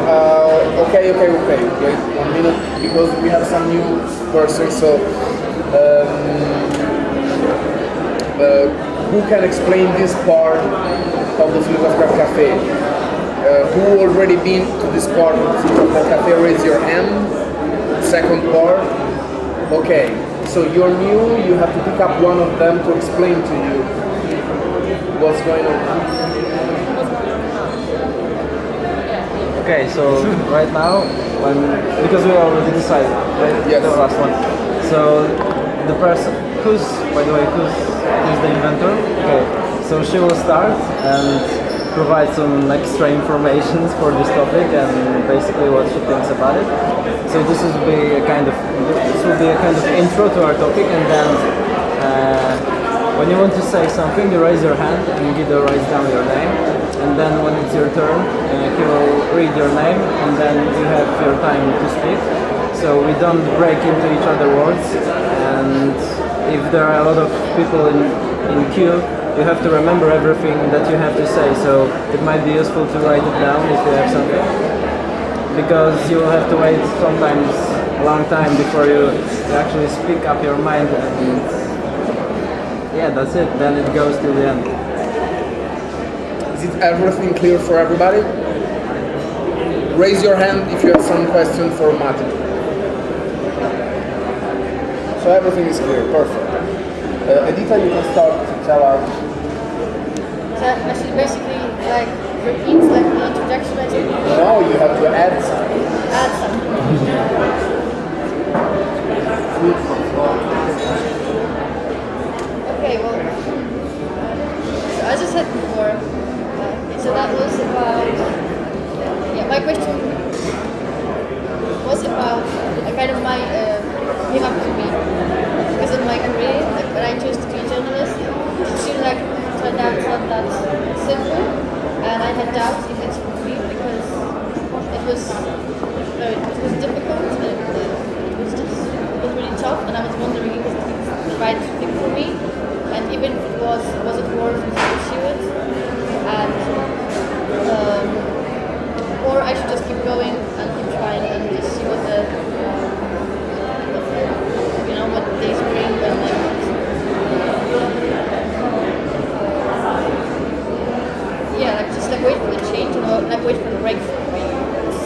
Okay. Wait 1 minute because we have some new person. So who can explain this part of the Philosophical Café? Who already been to this part of the Philosophical Café? Raise your hand. Second part. Okay. So you're new. You have to pick up one of them to explain to you what's going on. Okay, so right now, because we already decided, right? Yes. The last one. So the person, who's the inventor? Okay, so she will start and provide some extra information for this topic and basically what she thinks about it. So this will be a kind of intro to our topic, and then when you want to say something, you raise your hand and Guido writes down your name. And then when it's your turn, he will read your name, and then you have your time to speak. So we don't break into each other's words, and if there are a lot of people in queue, you have to remember everything that you have to say. So it might be useful to write it down if you have something, because you will have to wait sometimes a long time before you actually speak up your mind, and yeah, that's it. Then it goes to the end. Is it everything clear for everybody? Raise your hand if you have some question for Mati. So everything is clear, perfect. Edita, you can start to tell us. So I should basically like repeat like the introduction I did before. No, you have to add something. Add something. Okay, well, so as I said before, so that was about, my question was about kind of my came up to me because of my career, like when I chose to be a journalist, it seemed like it turned out not that simple, and I had doubts if it's for me because it was difficult, it was really tough, and I was wondering if it's the right thing for me, and even if it was it worth it to pursue it, and or I should just keep going and keep trying and just see what what days bring and like just like wait for the change and like wait for the breakthrough. That's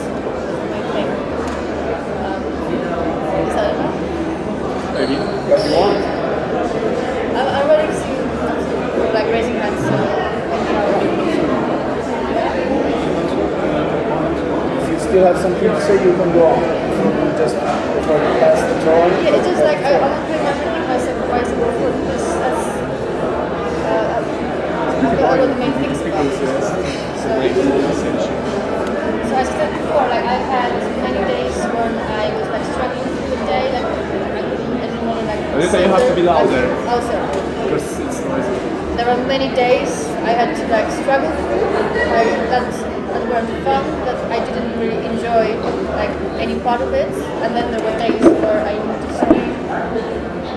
my thing. Is that enough? Maybe. What you want? I'm ready to see people like raising hands. If you still have something to say, you can go on. Just before you pass the turn. Yeah, it's just like I don't feel like repeat myself twice before because that's I've got all of the main things about it. So as I said before, like I've had many days when I was like struggling through the day, like I didn't want to like. You have to be louder. Also, Because it's noisy. there were many days I had to like struggle through, like that weren't fun, that I didn't really enjoy like any part of it, and then there were days where I need to see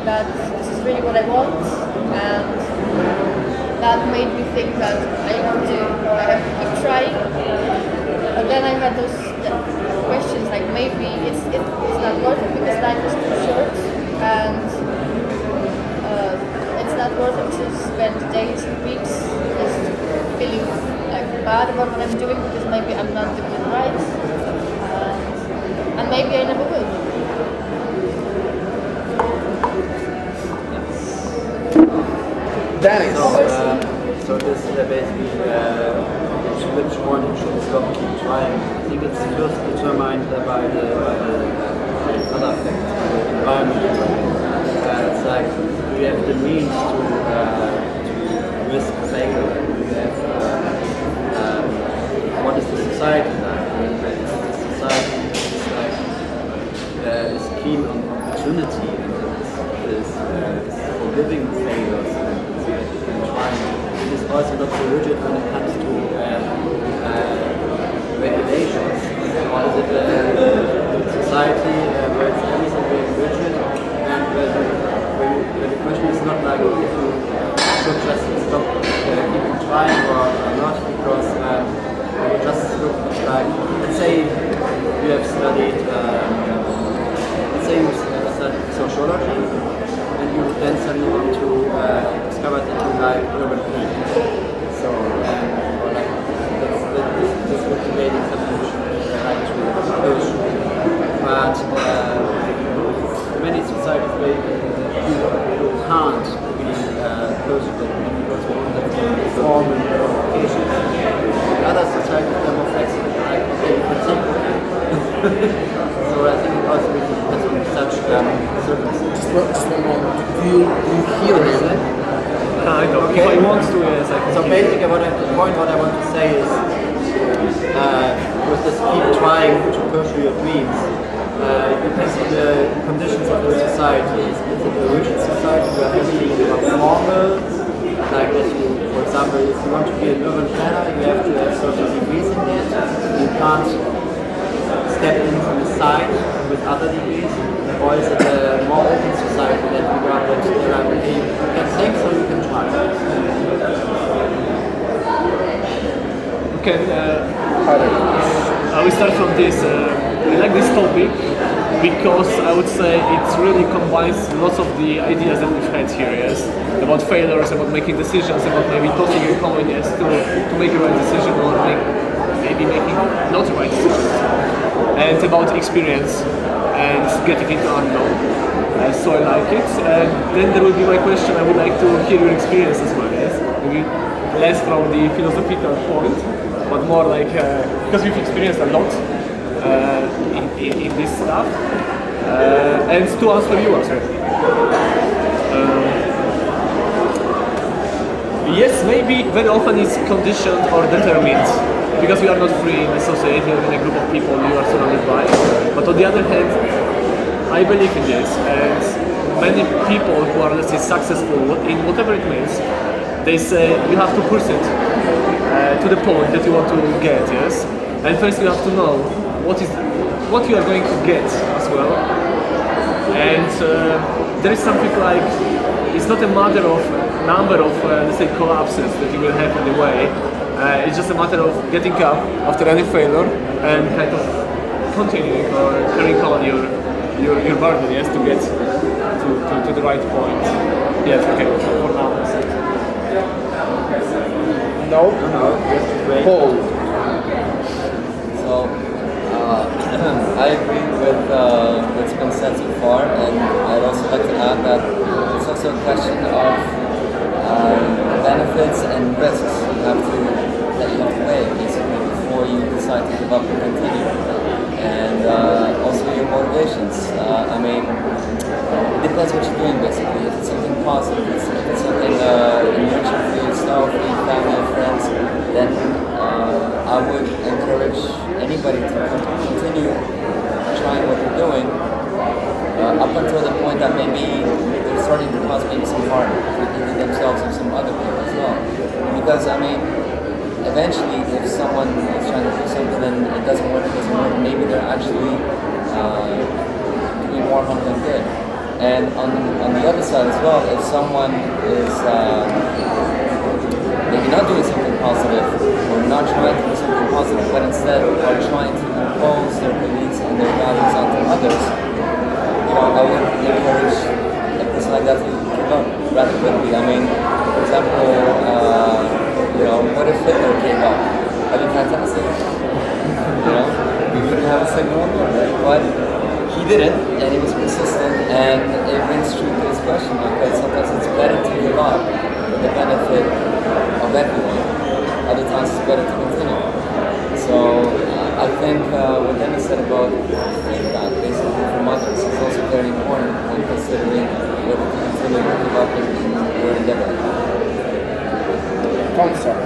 that this is really what I want, and that made me think that I have to keep trying. But then I had those questions like maybe it's not worth it because life is too short, and it's not worth it to spend days and weeks just feeling like bad about what I'm doing because maybe I'm not doing it right, and maybe I never will. Dennis. So this basically which one you should stop, keep trying. I think it's just determined by the other factors, the environment. It's like, do you have the means to risk failure? Do you have what is the society like? The society is like is keen on opportunity and is forgiving failures and trying. It is also not so rigid when it comes to regulations. Or is it a society where it's everything very rigid, and where the question is not like if you should just stop keeping trying or not, because you just look like, let's say you have studied, let's say you studied sociology, and you then suddenly want to discover that you like urban planning. So, or like, this would be maybe something which you like to push. But many societies where you can't be pursue that because we don't have formal qualifications. The other societies are more flexible, like, okay, you can take So I think it also really depends on such circumstances. Just one moment. Do you hear him? I don't. Okay. If I want to, yes, I can. So basically what I want to say is, with this keep trying to pursue your dreams, it depends on the conditions of the society. Is it a rigid society where everything is formal, like that you, for example, if you want to be an urban planner, you have to have certain degrees in it. You can't step in from the side with other degrees, or is it a more open society that regard that okay, you can think so you can try? can I will start from this. I like this topic because I would say it really combines lots of the ideas that we've had here, yes? About failures, about making decisions, about maybe tossing a coin, yes, to make the right decision or maybe making not the right decision. And about experience and getting into unknown. So I like it. And then there will be my question. I would like to hear your experience as well, yes? Maybe less from the philosophical point, but more like, because you've experienced a lot in this stuff. And to answer you as well. Yes, maybe very often it's conditioned or determined, because we are not free in a society or in a group of people you are surrounded by. But on the other hand, I believe in this, and many people who are, let's say, successful in whatever it means, they say you have to push it to the point that you want to get, yes? And first you have to know what you are going to get as well. And there is something like, it's not a matter of number of, let's say, collapses that you will have on the way. It's just a matter of getting up after any failure and kind of continuing or carrying on your burden, yes, to get to the right point. Yes, okay, for now. No? Paul. So, I agree with what's been said so far, and I'd also like to add that it's also a question of benefits and risks that you have to weigh basically before you decide to give up and continue, and also your motivations. I mean, it depends what you're doing basically. If it's something positive, if it's something enriching for yourself, for your family and friends, then I would encourage anybody to continue trying what they're doing up until the point that maybe they're starting to cause maybe some harm to themselves or some other people as well. Because I mean, eventually if someone is trying to do something and it doesn't work, maybe they're actually doing more harm than good. And on the other side as well, if someone is maybe not doing something positive or not trying to do something positive, but instead are trying to impose their beliefs and their values onto others, I would encourage a person like that to give up rather quickly. I mean, for example, what if Hitler gave up? That'd be fantastic. We wouldn't have a second one more, right? But he didn't, and he was persistent, and it rings true to his question, because sometimes it's better to give up for the benefit of everyone. Other times it's better to continue. So I think what Dennis said about feedback, basically from others, is also very important when considering whether to continue or give up in your endeavor. Concept.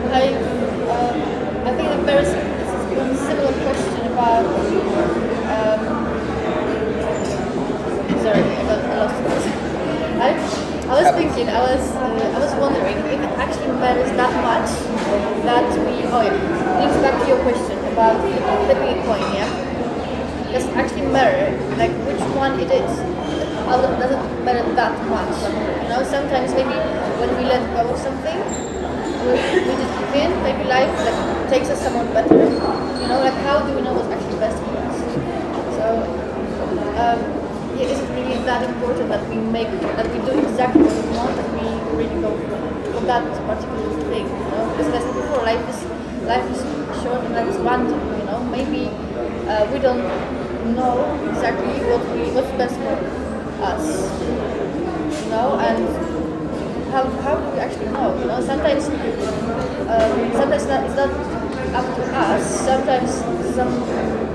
I think a very similar question about. Sorry, I lost it. I was thinking. I was wondering if it actually matters that much that we. Oh yeah, links back to your question about flipping a coin. Yeah, does it actually matter? Like which one it is? Does it matter that much? Sometimes maybe when we let go of something, we just begin, maybe life takes us somewhere better. How do we know what's actually best for us? So, is it really that important that we do exactly what we want, that we really go for that particular thing? Because as I said before, life is short and life is random. Maybe we don't know exactly what's best for us. And how do we actually know? Sometimes it's not up to us. Sometimes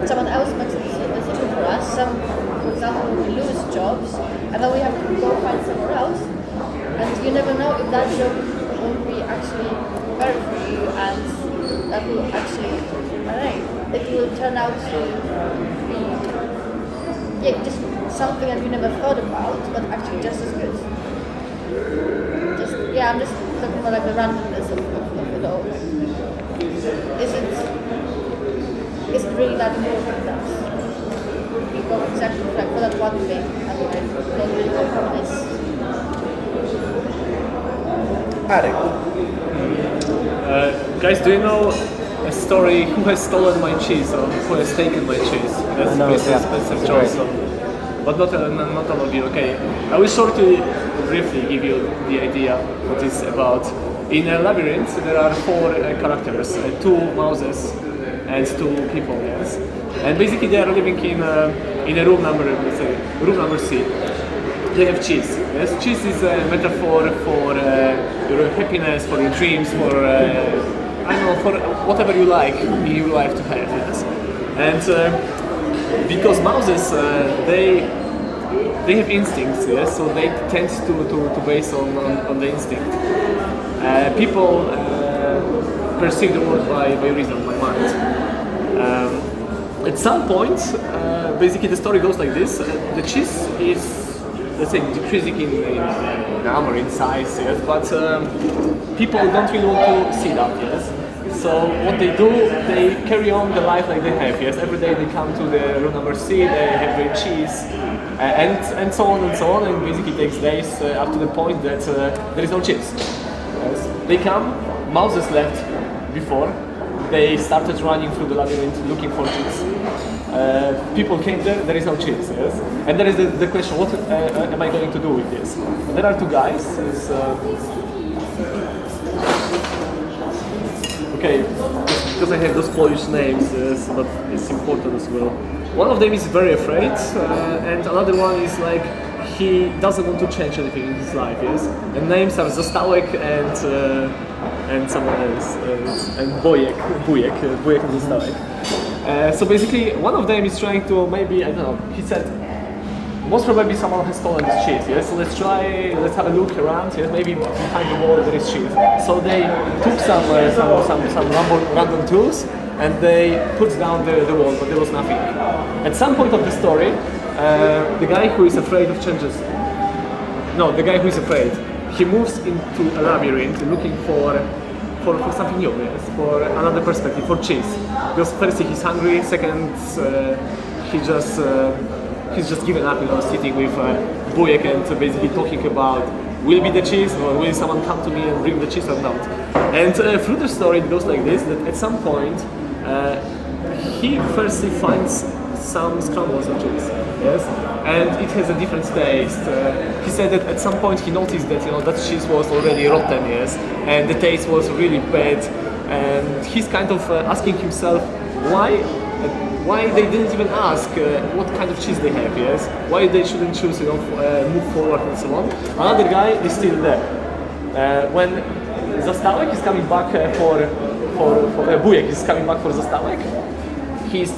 someone else makes a decision for us, some, for example, we lose jobs and then we have to go find somewhere else, and you never know if that job will be actually better for you, and that will actually, I don't know, it will turn out to be just something that you never thought about, but actually just as good. I'm just talking about like the randomness of it all. Is it really that important that you go exactly like for that one thing and like don't really go for this? Guys, do you know a story? Who has stolen my cheese or who has taken my cheese? That's Mr. Spencer Johnson. But not all of you. Okay, I will shortly, briefly give you the idea what it's about. In a labyrinth, there are 4 characters, 2 mouses and 2 people. Yes, and basically they are living in a room number, let's say, room number C. They have cheese. Yes, cheese is a metaphor for your happiness, for your dreams, for I don't know, for whatever you like in your life to have. Yes, and because mouses they have instincts. Yes, so they tend to base on the instinct. People perceive the world by reason, by mind. At some point, basically the story goes like this: the cheese is, let's say, decreasing in number, in size, yes, but people don't really want to see that, yes. So what they do, they carry on the life like they have, yes. Every day they come to the room number C, they have their cheese, and so on and so on, and basically it takes days up to the point that there is no cheese. Yes. They come, mouses left before, they started running through the labyrinth looking for cheese. People came there is no cheese, yes? And there is the question, what am I going to do with this? There are 2 guys. Okay, because I have those Polish names, yes, but it's important as well. One of them is very afraid, and another one is like, he doesn't want to change anything in his life, yes? And names are Zostałek and someone else, and Wujek and Zostałek. So basically, one of them is trying to maybe, I don't know, he said, most probably someone has stolen this cheese, yes? So let's have a look around, yes? Maybe behind the wall there is cheese. So they took some random tools and they put down the wall, but there was nothing. At some point of the story, the guy who is afraid of changes, the guy who is afraid, he moves into a labyrinth looking for something new, yes, for another perspective, for cheese. Because first he's hungry, second he's just given up, sitting with Wujek and basically talking about, will be the cheese or will someone come to me and bring the cheese or not? And through the story it goes like this, that at some point he firstly finds some scrambles of cheese, yes, and it has a different taste. He said that at some point he noticed that that cheese was already rotten, yes, and the taste was really bad, and he's kind of asking himself why they didn't even ask what kind of cheese they have, yes, why they shouldn't choose, move forward and so on. Another guy is still there. When Zostałek is coming back Wujek is coming back for Zostałek, he's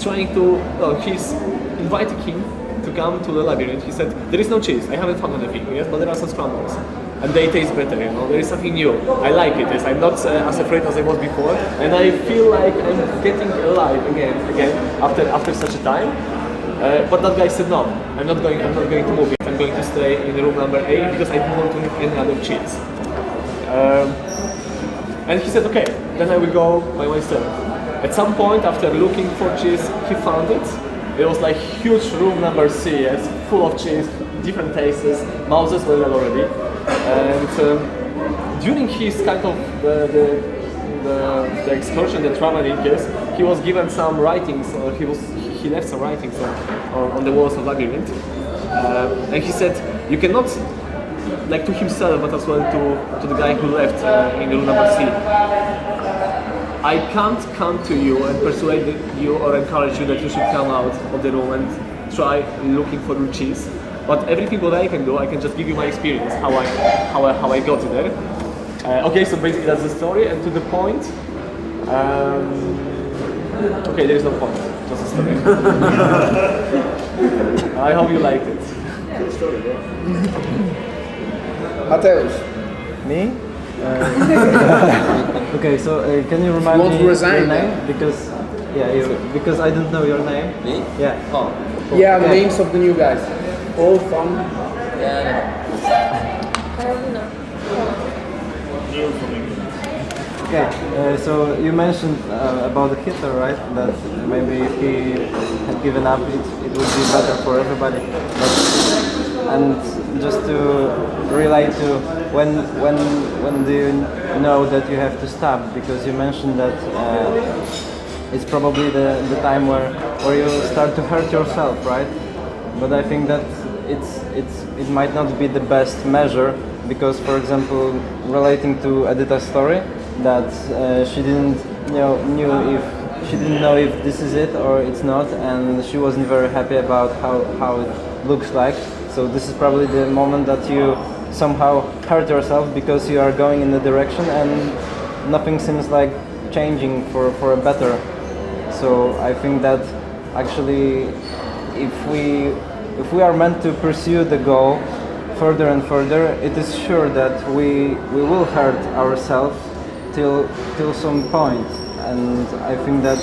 inviting him to come to the labyrinth. He said, there is no cheese, I haven't found anything, yes, but there are some scrambles. And they taste better, there is something new. I like it, yes, I'm not as afraid as I was before, and I feel like I'm getting alive again after such a time. But that guy said, no, I'm not going to move it. I'm going to stay in room number 8 because I don't want to have any other cheese. And he said, okay, then I will go by myself. At some point, after looking for cheese, he found it. It was like huge room number C, yes, full of cheese, different tastes. Mouses were there already. And during his kind of the excursion, the traveling, yes, he was given some writings, or he left some writings on the walls of labyrinth. And he said, you cannot, like to himself, but as well to the guy who left in room number C. I can't come to you and persuade you or encourage you that you should come out of the room and try looking for your cheese. But everything what I can do, I can just give you my experience, how I got there. Okay, so basically that's the story, and to the point. Okay, there is no point. Just a story. I hope you liked it. Mateus, Me? Okay, so can you remind Want me to resign, your name? Because I don't know your name. Me? Yeah. Oh. yeah, names of the new guys. All fun. Yeah, Karolina. Okay, so you mentioned about Hitler, right? That maybe if he had given up, it would be better for everybody. And just to relate to when do you know that you have to stop? Because you mentioned that it's probably the time where you start to hurt yourself, right? But I think that it might not be the best measure because, for example, relating to Edita's story, that she didn't know if this is it or it's not, and she wasn't very happy about how it looks like. So this is probably the moment that you somehow hurt yourself because you are going in a direction and nothing seems like changing for a better. So I think that actually if we are meant to pursue the goal further and further, it is sure that we will hurt ourselves till some point. And I think that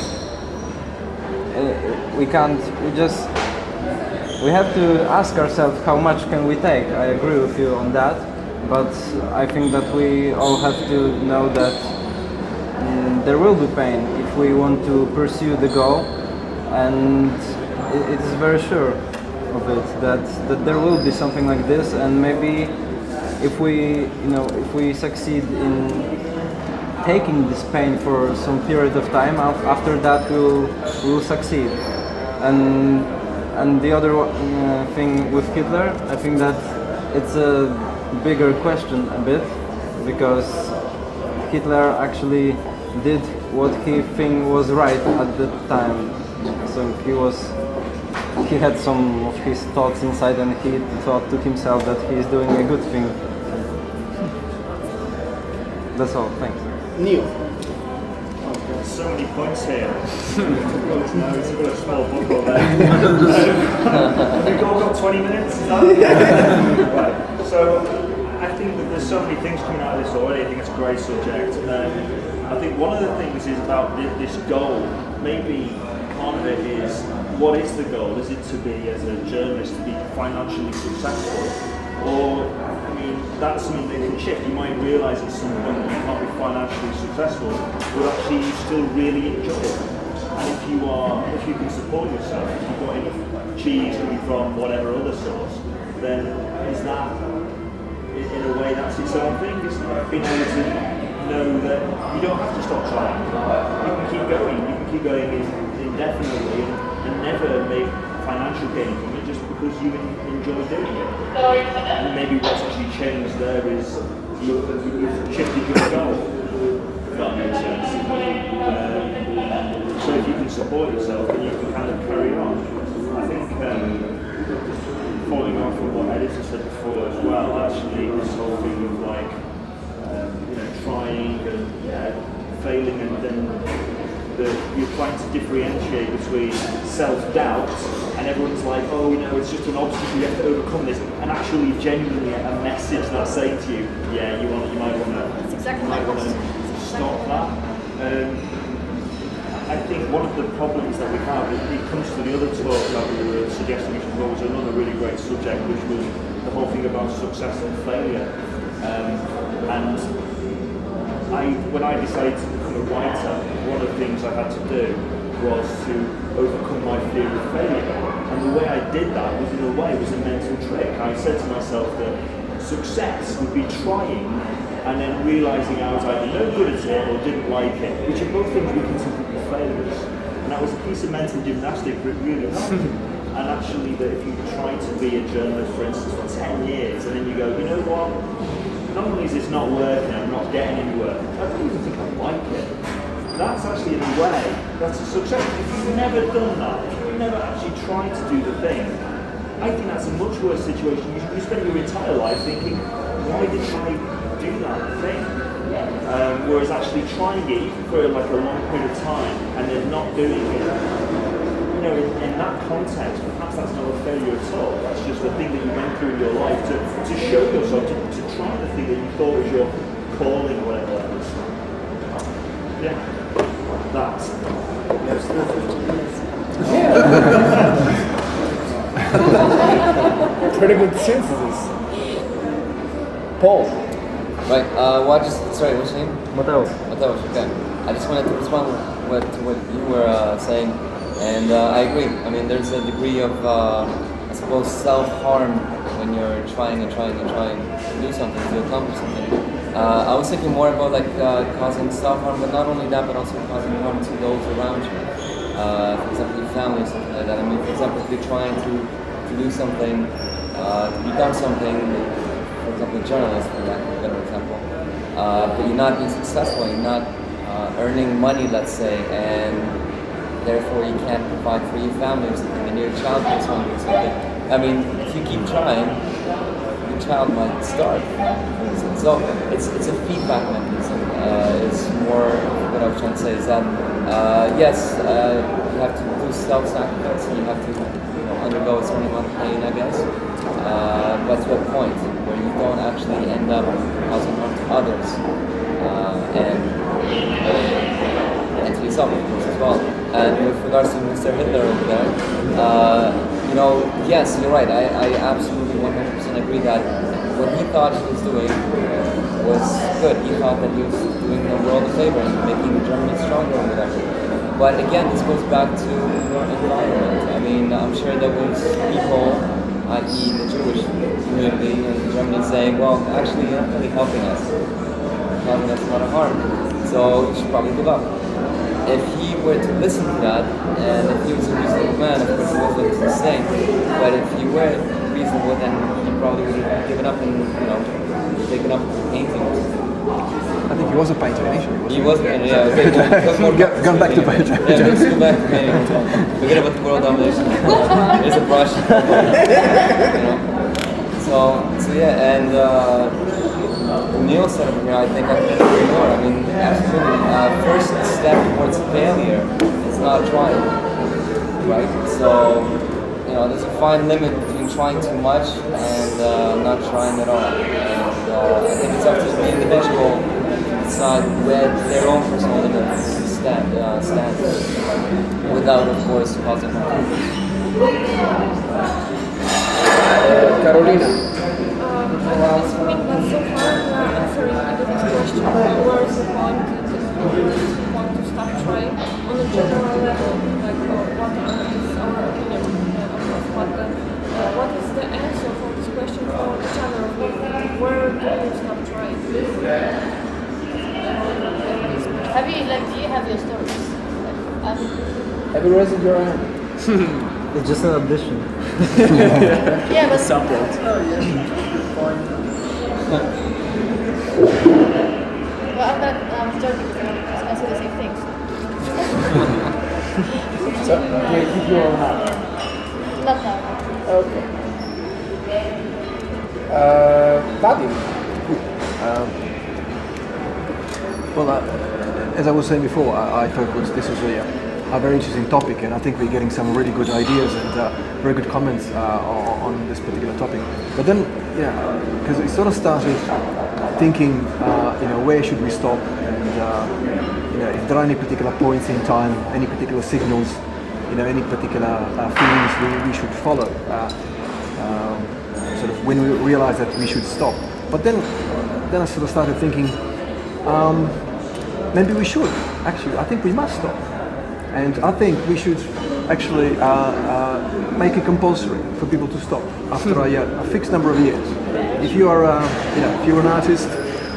we have to ask ourselves how much can we take. I agree with you on that, but I think that we all have to know that there will be pain if we want to pursue the goal, and it is very sure of it that there will be something like this, and maybe if we succeed in taking this pain for some period of time, after that we'll succeed. And the other thing with Hitler, I think that it's a bigger question a bit, because Hitler actually did what he think was right at the time. So he had some of his thoughts inside, and he thought to himself that he is doing a good thing. That's all. Thanks. Neil. So many points here. No, it's a small book over there. Have we all got 20 minutes? Is that right. So I think that there's so many things coming out of this already. I think it's a great subject. I think one of the things is about this goal. Maybe part of it is, what is the goal? Is it to be, as a journalist, to be financially successful? Or, I mean, that's something that can shift. You might realise at some point that you can't be financially successful, but actually you still really enjoy it. And if you can support yourself, if you've got enough cheese coming from whatever other source, then is that, in a way, that's its own thing, isn't it? Being able to know that you don't have to stop trying. You can keep going. You can keep going indefinitely and never make financial gain from it just because you enjoy doing it. And maybe what's actually changed there is you've shifted your goal, if that makes sense. So if you can support yourself, then you can kind of carry on. I think following on from what Editor said before as well, actually this whole thing of like trying and failing, and then you're trying to differentiate between self-doubt and everyone's like, oh, it's just an obstacle, you have to overcome this, and actually genuinely a message that's saying to you, yeah, you might want to stop that. I think one of the problems that we have, it comes to the other talk that we were suggesting, which was another really great subject, which was the whole thing about success and failure. When I decided to become a writer, one of the things I had to do was to overcome my fear of failure. And the way I did that was, in a way, was a mental trick. I said to myself that success would be trying and then realising I was either no good at it or didn't like it, which are both things we consider to be failures. And that was a piece of mental gymnastics that really helped. And actually, that if you try to be a journalist, for instance, for 10 years, and then you go, you know what? Not only is this not working, I'm not getting anywhere, I don't even think I like it. That's actually, in a way, that's a success. If you've never done that, if you've never actually tried to do the thing, I think that's a much worse situation. You spend your entire life thinking, why didn't I do that thing? Whereas actually trying it, even for like a long period of time, and then not doing it, you know, in that context, perhaps that's not a failure at all. That's just the thing that you went through in your life to show yourself, to try the thing that you thought was your calling or whatever that is. Yeah, that. There's still 15 minutes. Pretty good synthesis. Paul. Right, sorry, what's your name? Mateo. Mateo, okay. I just wanted to respond to what you were saying, and I agree. I mean, there's a degree of, I suppose, self-harm when you're trying and trying and trying to do something, to accomplish something. I was thinking more about like causing self-harm, but not only that, but also causing harm to those around you. For example, your family or something like that. I mean, for example, if you're trying to do something, to become something, for example, a journalist, for lack of a better example, but you're not being successful, you're not earning money, let's say, and therefore you can't provide for your family or something, and your child gets hungry or something. I mean, if you keep trying, your child might starve, for instance. So it's a feedback mechanism. It's more what I was trying to say is that yes, you have to do self-sacrifice, and you have to undergo a certain amount of pain, I guess, but to a point where you don't actually end up causing harm to others, and to yourself, of course, as well. And with regards to Mr. Hitler over there, yes, you're right. I absolutely 100% agree that what he thought he was doing was good. He thought that he was doing the world a favor and making Germany stronger or whatever. But again, this goes back to your environment. I mean, I'm sure there was people, i.e. the Jewish community in Germany, saying, well, actually, you're not really helping us. You're causing us a lot of harm. So you should probably give up. If he were to listen to that, and if he was a reasonable man, of course he wasn't insane, but if he were reasonable, then he probably would have given up and, taken up painting. I think he was a painter initially. He was a painter, yeah. Gone back to painter. Yeah, let's go back to painting. Forget about the world domination. There's a brush. So yeah, and Neil said over here, I think I can agree more. I mean, absolutely. First step towards failure is not trying, right? So, there's a fine limit between trying too much and not trying at all. And I think it's up to the individual to decide where their own personal limits stand without, of course, causing harm. Carolina. I was assuming that so far we are answering into this question, where is the point to start trying on a general level, like what is our opinion of this, but what is the answer for this question for the general people? Where do you stop trying? Do you have your stories? Have you raised your hand? It's just an audition. Yeah, but Support. well, I'm not joking because I say the same things. So, keep your hand. Not now. Okay. Vadim. As I was saying before, I thought this was a very interesting topic, and I think we're getting some really good ideas and very good comments on this particular topic. But then, because it sort of started thinking, where should we stop, and if there are any particular points in time, any particular signals, any particular feelings we should follow, sort of when we realize that we should stop. But then I sort of started thinking, maybe we should. Actually, I think we must stop. And I think we should actually make it compulsory for people to stop after a fixed number of years. If you are, if you're an artist,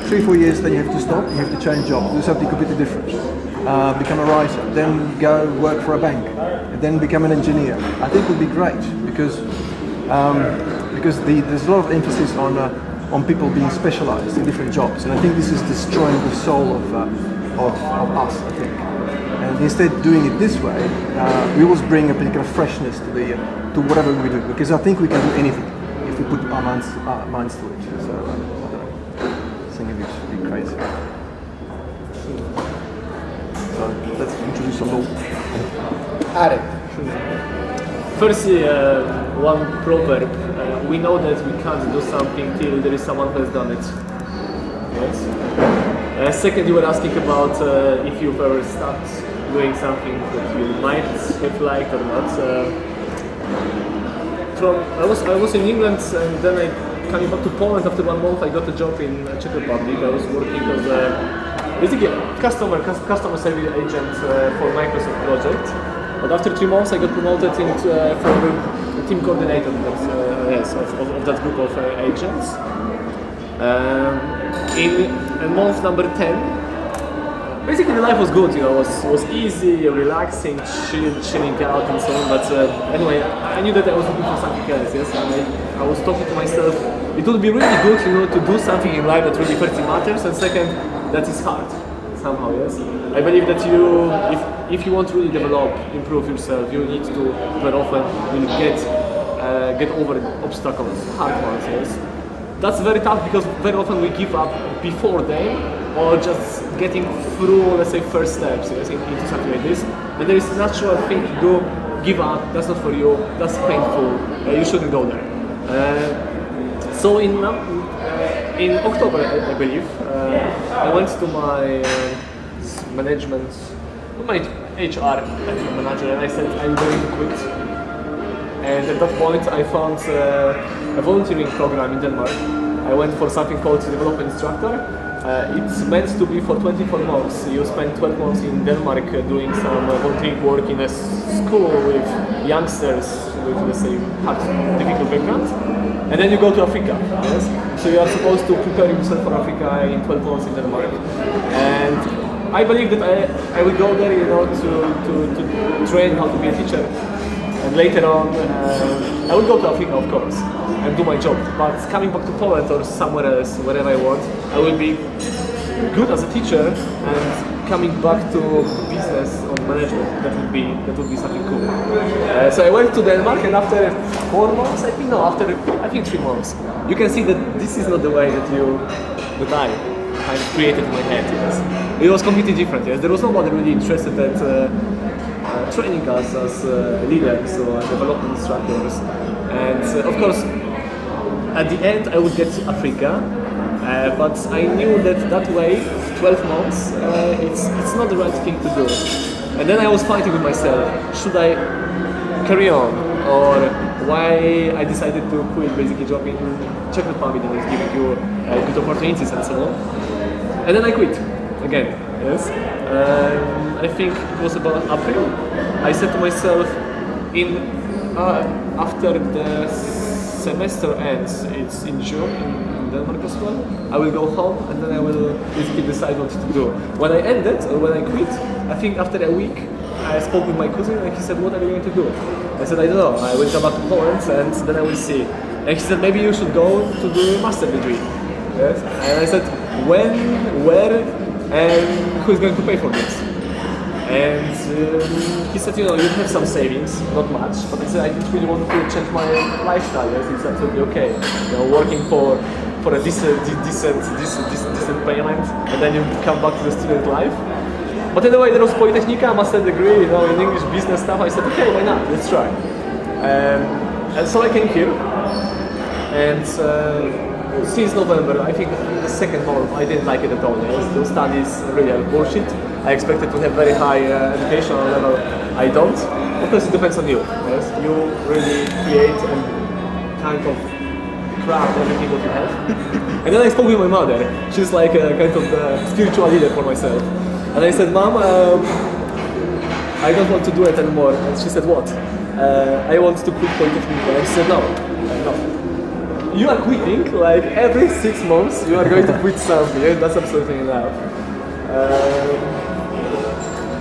3-4 years, then you have to stop. You have to change job, do something completely different. Become a writer, then go work for a bank, and then become an engineer. I think it would be great because there's a lot of emphasis on people being specialized in different jobs, and I think this is destroying the soul of us. I think. And instead doing it this way, we always bring a particular freshness to whatever we do, because I think we can do anything if we put our minds to it. So I don't know, I think it's a bit crazy. So let's introduce some more. Arek. Firstly, one proverb. We know that we can't do something till there is someone who has done it. Yes. Second, you were asking about if you've ever stopped doing something that you might have liked or not. I was in England, and then coming back to Poland after 1 month, I got a job in Czech Republic. I was working as basically a customer service agent for Microsoft project. But after 3 months, I got promoted into for team coordinator of that group of agents. In month number 10. Basically, the life was good, was easy, relaxing, chilling out and so on. But anyway, I knew that I was looking for something else. Yes, I was talking to myself. It would be really good, to do something in life that really first matters, and second, that is hard somehow. Yes, I believe that if you want to really develop, improve yourself, you need to very often get over obstacles, hard ones. Yes, that's very tough because very often we give up before them. Or just getting through, let's say, first steps into something like this. And there is a natural thing to do, give up, that's not for you, that's painful, you shouldn't go there. So in October, I believe, I went to my management, my HR manager, and I said, I'm going to quit. And at that point, I found a volunteering program in Denmark. I went for something called development instructor. It's meant to be for 24 months. You spend 12 months in Denmark doing some volunteering work in a school with youngsters with, let's say, difficult backgrounds. And then you go to Africa, yes? So you are supposed to prepare yourself for Africa in 12 months in Denmark. And I believe that I will go there, to train how to be a teacher. And later on, I will go to Africa, of course, and do my job. But coming back to Poland or somewhere else, wherever I want, I will be good as a teacher, and coming back to business or management, that would be something cool. So I went to Denmark, and after 4 months, I think 3 months, you can see that this is not the way that I created in my head. Yes, it was completely different. Yes, there was nobody really interested at. Training us as leaders or development instructors, and of course at the end I would get to Africa, but I knew that way 12 months it's not the right thing to do. And then I was fighting with myself, should I carry on, or why I decided to quit basically job in Czech Republic that is giving you good opportunities and so on. And then I quit again. Yes. I think it was about April. I said to myself, after the semester ends, it's in June in Denmark as well, I will go home and then I will basically decide what to do. When I ended, or when I quit, I think after a week, I spoke with my cousin and he said, what are you going to do? I said, I don't know, I will come back to Poland and then I will see. And he said, maybe you should go to do a master degree. Yes? And I said, when, where, and who is going to pay for this? And he said, you have some savings, not much, but I said, I didn't really want to change my lifestyle. Yes, it's absolutely okay. Working for a decent payment, and then you come back to the student life. But anyway, there was Polytechnica, master degree, in English business stuff. I said, okay, why not? Let's try. And so I came here, and since November, I think the second month, I didn't like it at all. Yes? Those studies really are bullshit. I expected to have very high educational level. I don't. Of course, it depends on you. Yes? You really create and kind of craft everything that you have. And then I spoke with my mother. She's like a kind of spiritual leader for myself. And I said, Mom, I don't want to do it anymore. And she said, what? I want to quit Polytechnic. And she said, no. You are quitting, like every 6 months you are going to quit something, and that's absolutely enough.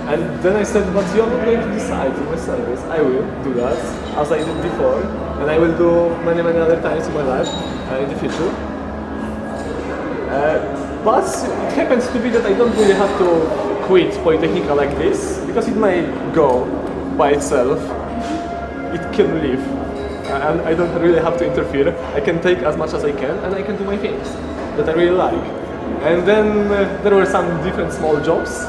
And then I said, but you're not going to decide in my service. I will do that, as I did before, and I will do many other times in my life, in the future. But it happens to be that I don't really have to quit Polytechnica like this, because it may go by itself. It can leave. And I don't really have to interfere. I can take as much as I can, and I can do my things that I really like. And then there were some different small jobs.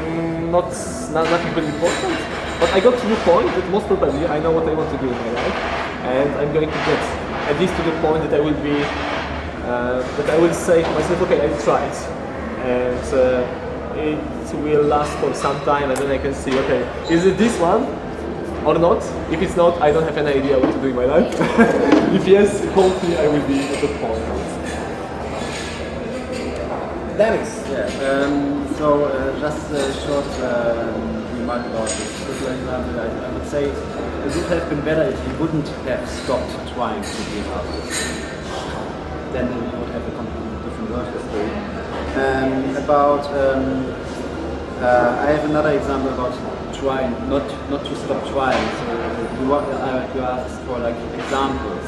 nothing very important. But I got to the point that most probably I know what I want to do in my life, and I'm going to get at least to the point that I will be that I will say to myself, okay, I tried, and it will last for some time, and then I can see, okay, is it this one or not? If it's not, I don't have any idea what to do in my life. If yes, hopefully I will be at that point. Dennis. Just a short remark about this example. I would say it would have been better if you wouldn't have stopped trying to be an artist. Then you would have a completely different version story. I have another example about trying, not to stop trying. So you asked for like examples,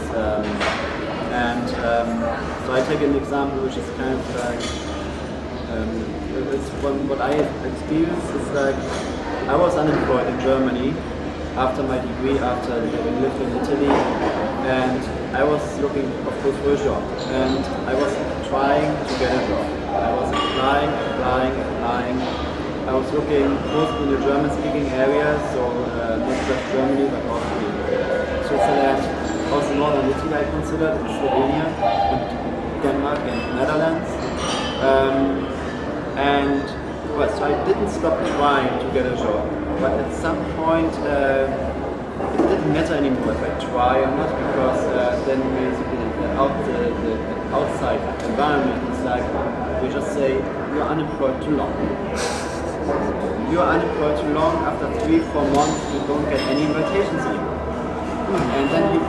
so I take an example which is kind of like it's what I experienced is like I was unemployed in Germany after my degree, after having lived in Italy, and I was looking, of course, for a job, and I was trying to get a job. I was applying. I was looking mostly in the German-speaking area, so not just Germany, but also Switzerland, also northern Italy I considered, and Slovenia, and Denmark and Netherlands. So I didn't stop trying to get a job, but at some point it didn't matter anymore if I try or not, because then basically the outside environment is like, we just say, you're unemployed too long. You're unemployed too long, after 3-4 months you don't get any invitations anymore. And then you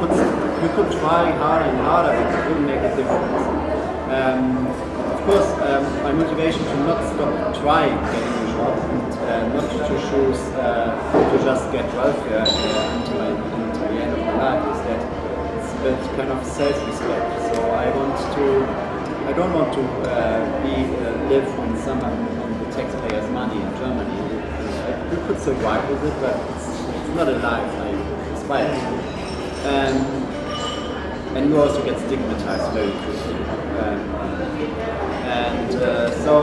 could try harder and harder, but it wouldn't make a difference. Of course, my motivation to not stop trying getting a job and not to choose to just get welfare until the end of my life is that it's a bit kind of self-respect. So I don't want to live on the taxpayers' money in Germany. You could survive with it, but it's not a life I aspire to. And you also get stigmatized very quickly. So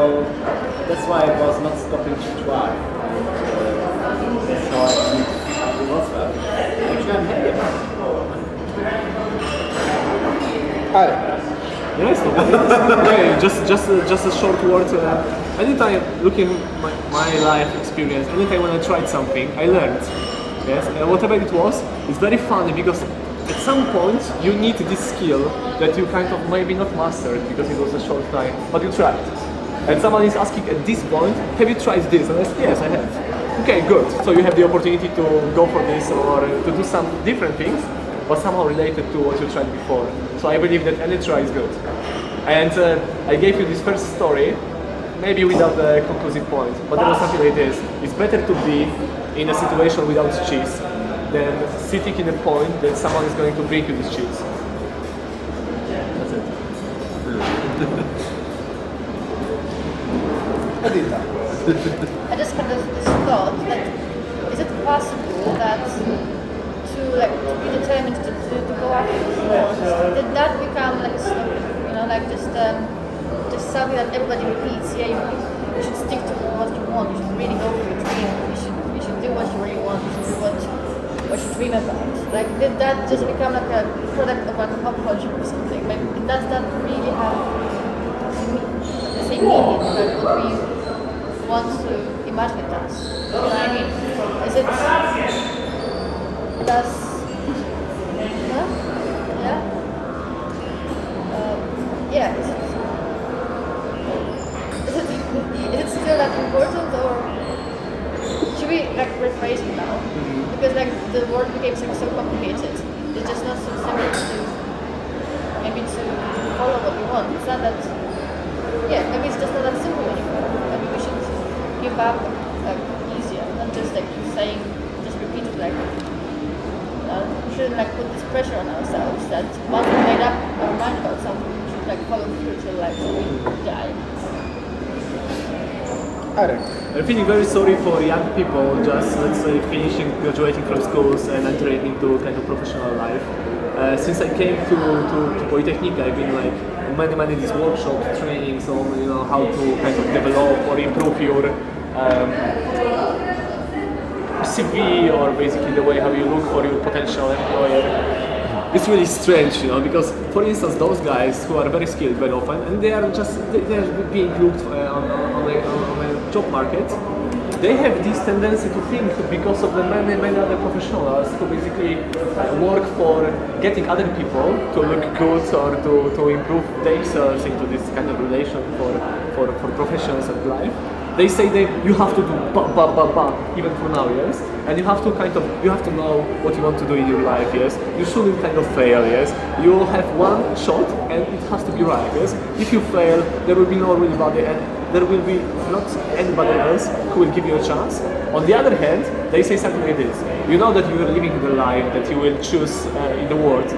that's why I was not stopping to try. That's how I was. Actually, I'm happy about it. Yes, okay, just a short word. Anytime looking my life experience, anytime when I tried something, I learned. Yes, and whatever it was, it's very funny because at some point you need this skill that you kind of maybe not mastered because it was a short time, but you tried. And someone is asking at this point, have you tried this? And I said, yes, I have. Okay, good. So you have the opportunity to go for this or to do some different things, but somehow related to what you tried before. So I believe that any try is good. And I gave you this first story, maybe without a conclusive point, but there was something like this. It's better to be in a situation without cheese than sitting in a point that someone is going to bring you this cheese. That's it. I just had this thought that is it possible that to be determined to go after the goals, did that become like a slogan, like just something that everybody repeats? Yeah, you should stick to what you want. You should really go for your dream. You should do what you really want. You should do what you dream about. Like, did that just become like a product of like a pop culture or something? Like, does that really have the same meaning that what we want to imagine it as? You know what I mean? Is it does is it still that important, or should we rephrase it now? Because the word became so complicated. It's just not so simple to follow what we want. It's not that maybe it's just not that simple anymore. Maybe we should give up easier, not just saying, just repeat it we shouldn't put this pressure on ourselves that once we made up our mind about something, we should follow through till we die. I'm feeling very sorry for young people just, let's say, graduating from schools and entering into kind of professional life. Since I came to Polytechnic, I've been many these workshops, trainings on how to kind of develop or improve your CV or basically the way how you look for your potential employer. It's really strange, because for instance, those guys who are very skilled very often, and they are being looked on a job market. They have this tendency to think because of the many other professionals who basically work for getting other people to look good or to improve themselves into this kind of relation for professions and life. They say you have to do even for now, yes, and you have to know what you want to do in your life, yes. You shouldn't kind of fail, yes. You will have one shot and it has to be right, yes. If you fail, there will be no real body and there will be not anybody else who will give you a chance. On the other hand, they say something like this: you know that you are living the life that you will choose in the world.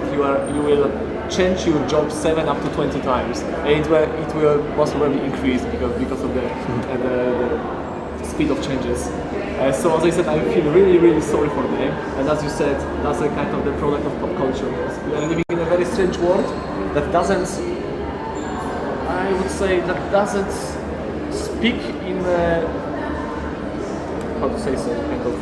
You will change your job 7 up to 20 times, and it will most probably increase because of the speed of changes. So as I said, I feel really sorry for them. And as you said, that's a kind of the product of pop culture. We are living in a very strange world that doesn't, I would say, speak in how to say so, kind of,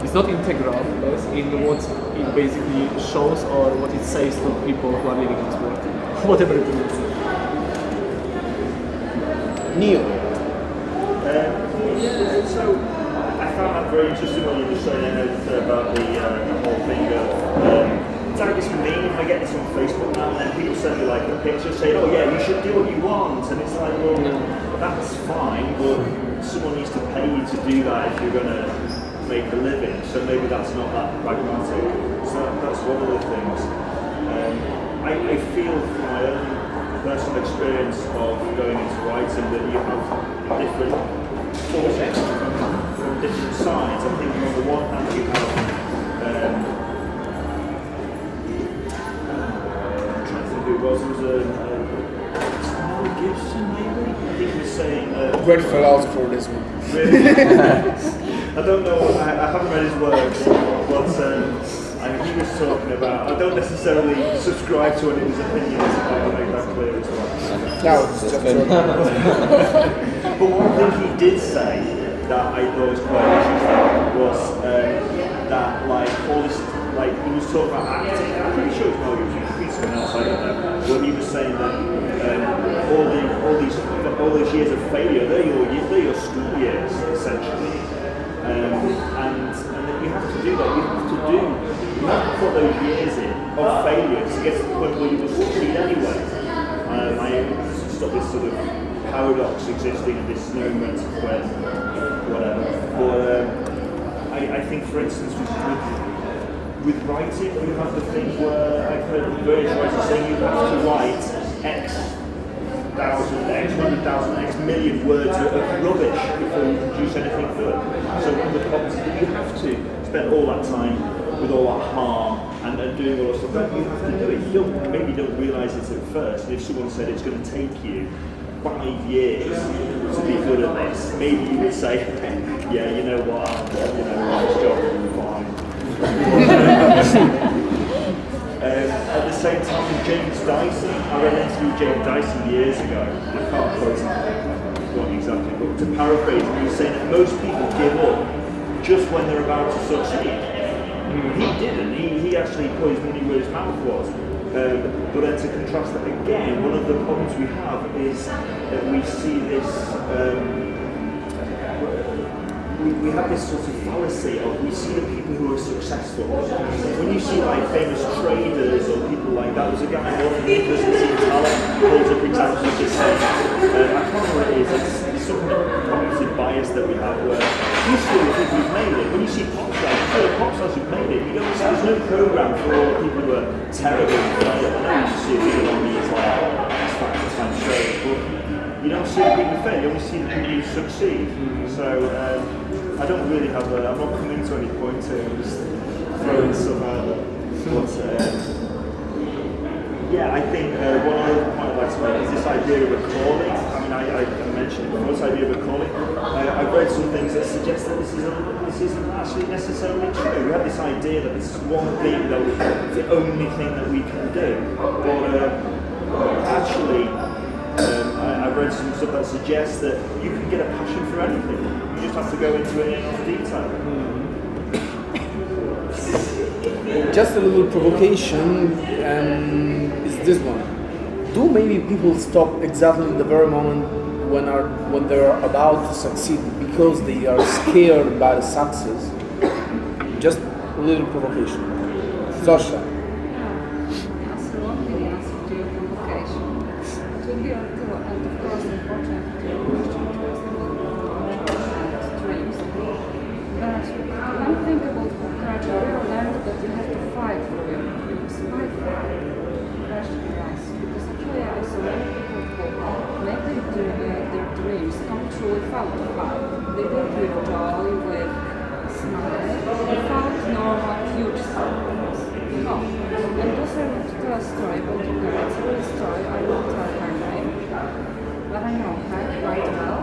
it's not integral, yes, in what it basically shows or what it says to people who are living in this world, whatever it is. Neil. So I found that very interesting what you were saying about the whole thing of it's like this for me, if I get this on Facebook now and then people send me like a picture saying, oh yeah, you should do what you want, and it's like, well, that's fine, but someone needs to pay you to do that if you're going to make a living, so maybe that's not that pragmatic. So that's one of the things. I feel from my own personal experience of going into writing that you have different forces from different sides. I think on the one hand you have I'm trying to think who it was Nowe Gibson maybe? I think he was saying Great philosopher, this one. I don't know, I haven't read his works, but he was talking about, I don't necessarily subscribe to any of his opinions, I'll make that clear as well. No, it's just But one thing he did say that I thought was quite interesting was that like all this, like he was talking about acting, I'm pretty sure it's Nowe Gibson, someone else, I don't know, but he was saying that all these years of failure, they're your school years, essentially. And you have to do that. You have to put those years in of failure to get to the point where you will succeed anyway. I stop this sort of paradox existing in this no mental square, whatever. But I think, for instance, with writing, you have the thing where I've heard various writers saying you have to write X thousand, X 100,000, X million words of rubbish before you produce anything good. So one of the problems is that you have to spend all that time with all that harm and doing all that stuff. But you have to do it. You maybe don't realise it at first. And if someone said it's going to take you 5 years to be good at this, maybe you would say, yeah, you know what, this job is fine. At the same time, with James Dyson, I read an interview with James Dyson years ago. I can't quote what exactly, but to paraphrase, he was saying that most people give up just when they're about to succeed. He didn't. He actually put his money where his mouth was. But then to contrast that again, one of the problems we have is that we see this. We have this sort of fallacy of we see the people who are successful. When you see like famous traders or people like that, there's a guy often who doesn't see talent, holds up examples of this. I can't remember what it is. It's some cognitive bias that we have where you see the people who've made it. When you see pop stars, you see the pop stars who've made it. You don't see, there's no program for all the people who are terrible and fail. I know you just see a video on these like X Factor type shows, but you don't see the people who fail. You only see the people who succeed. So. I don't really have I'm not coming to any point here, I'm just throwing stuff out there. But yeah, I think one other point I'd like to make is this idea of a calling. I mean, I mentioned it before, this idea of a calling. I've read some things that suggest that this isn't actually necessarily true. We have this idea that this is one thing that is the only thing that we can do. But actually, I I've read some stuff that suggests that you can get a passion for anything. You just have to go into it in enough detail. Just a little provocation is this one. Do maybe people stop exactly in the very moment when they are about to succeed because they are scared by the success? Just a little provocation. Zosha. Answer won't be the answer to your provocation. It will be until, and of course, unfortunately, to your question, and dreams. But when you think about culture, we are learned that you have to fight for your dreams. Why fight? Question us. Because actually, I saw many people who make their dreams come true without a fight. They do it with joy, with smile, without normal huge suffering. No. And also I want to tell a story about a girl. It's a real story. I won't tell her name, but I know her quite well.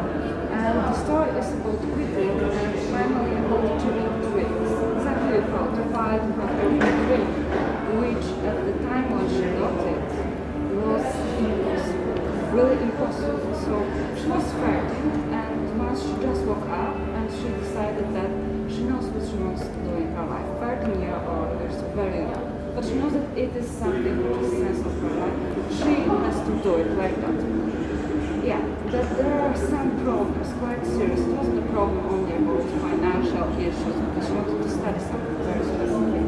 And the story is about quitting and finally about achieving dreams. Exactly without a fight, without every dream, which at the time when she got it was impossible. Really impossible. So she was 30 and once she just woke up and she decided that she knows what she wants to do in her life. 13-year-old is very young. But she knows that it is something which is sense of her life. She has to do it like that. Yeah, that there are some problems, quite serious. It wasn't a problem only about financial issues because she wanted to study something very specific.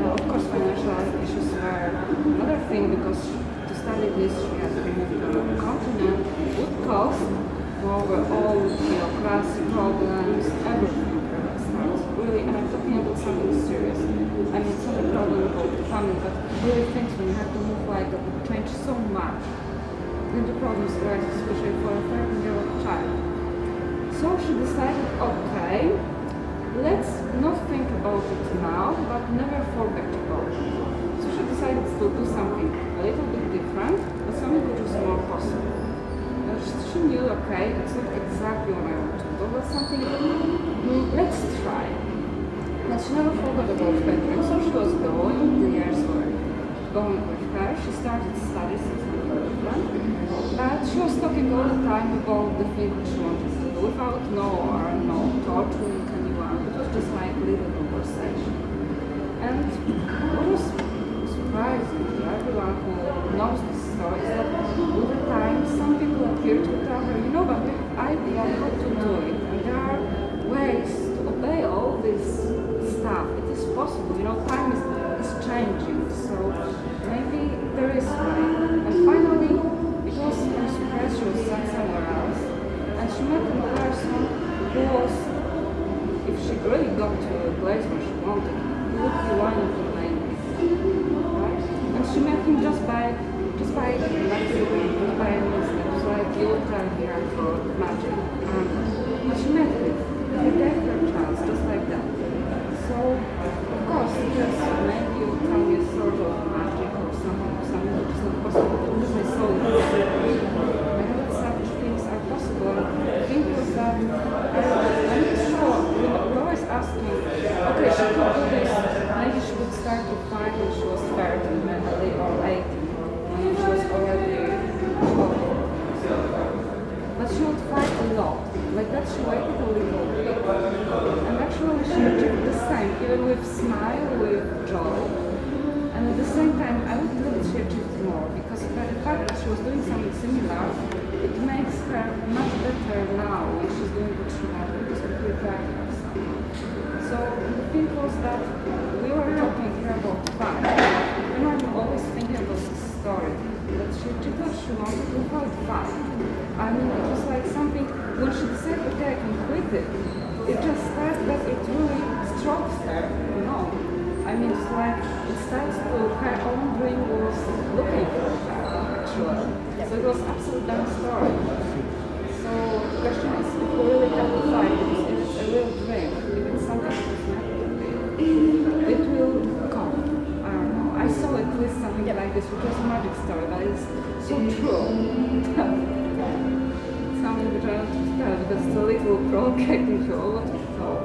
Of course, financial issues were another thing because to study this she had to move to another continent. It would cost over all class problems, everything. Really, and I'm talking about something serious. I mean, it's not a problem about the family, but really things when you have to move like that would change so much. Then the problems arise, especially for a 13-year-old child. So she decided, okay, let's not think about it now, but never forget about it. So she decided to do something a little bit different, but something which was more possible. She knew, okay, it's not exactly what I want to do, but something, let's try. But she never forgot about painting, so she was going, the years were going with her. She started studies as a different, but she was talking all the time about the thing she wanted to do without no torturing anyone. It was just like little conversation. And what was surprising to everyone who knows this story is that with the time some people appeared to tell her, you know, but we have idea how to do it, and there are ways to obey all this stuff. It is possible, you know, time is changing, so maybe there is way. And finally, it was a surprise, she was sent somewhere else, and she met a person who was, if she really got to a place where she wanted, he would be one of the main, right? And she met him just by magic, just by an instant. So like you would tell here for magic. But she met him. He gave her a chance, just like that. So, of course, yes, maybe you would tell me a sort of magic or something which is not possible, because I saw it. I know that such things are possible. The thing was that when you saw, we're always asking, okay, she could do this, maybe she would start to fight when she was 30, maybe, or 80. She was already old. But she would fight a lot. Like that she waited a little bit. And actually she achieved the same, even with smile, with joy. And at the same time, I would believe she achieved more, because by the fact that she was doing something similar, it makes her much better now when she's doing what she wanted, because it prepared herself. So the thing was that we were talking here about fight. And I'm always thinking about this story, that she achieved what she wanted without fight. I mean, it was like something, when she decided, okay, I can quit it, it just starts that it really strokes her, you know. I mean, it's like, it starts to, her own dream was looking for her, actually. So it was absolute damn story. So the question is, if we really have to fight, if it's a real dream, if it's something that is meant to be, it will come. I don't know. I saw at least something like this, which was a magic story, but it's so true. Something which I want to tell, because it's a little provocating to all what we thought.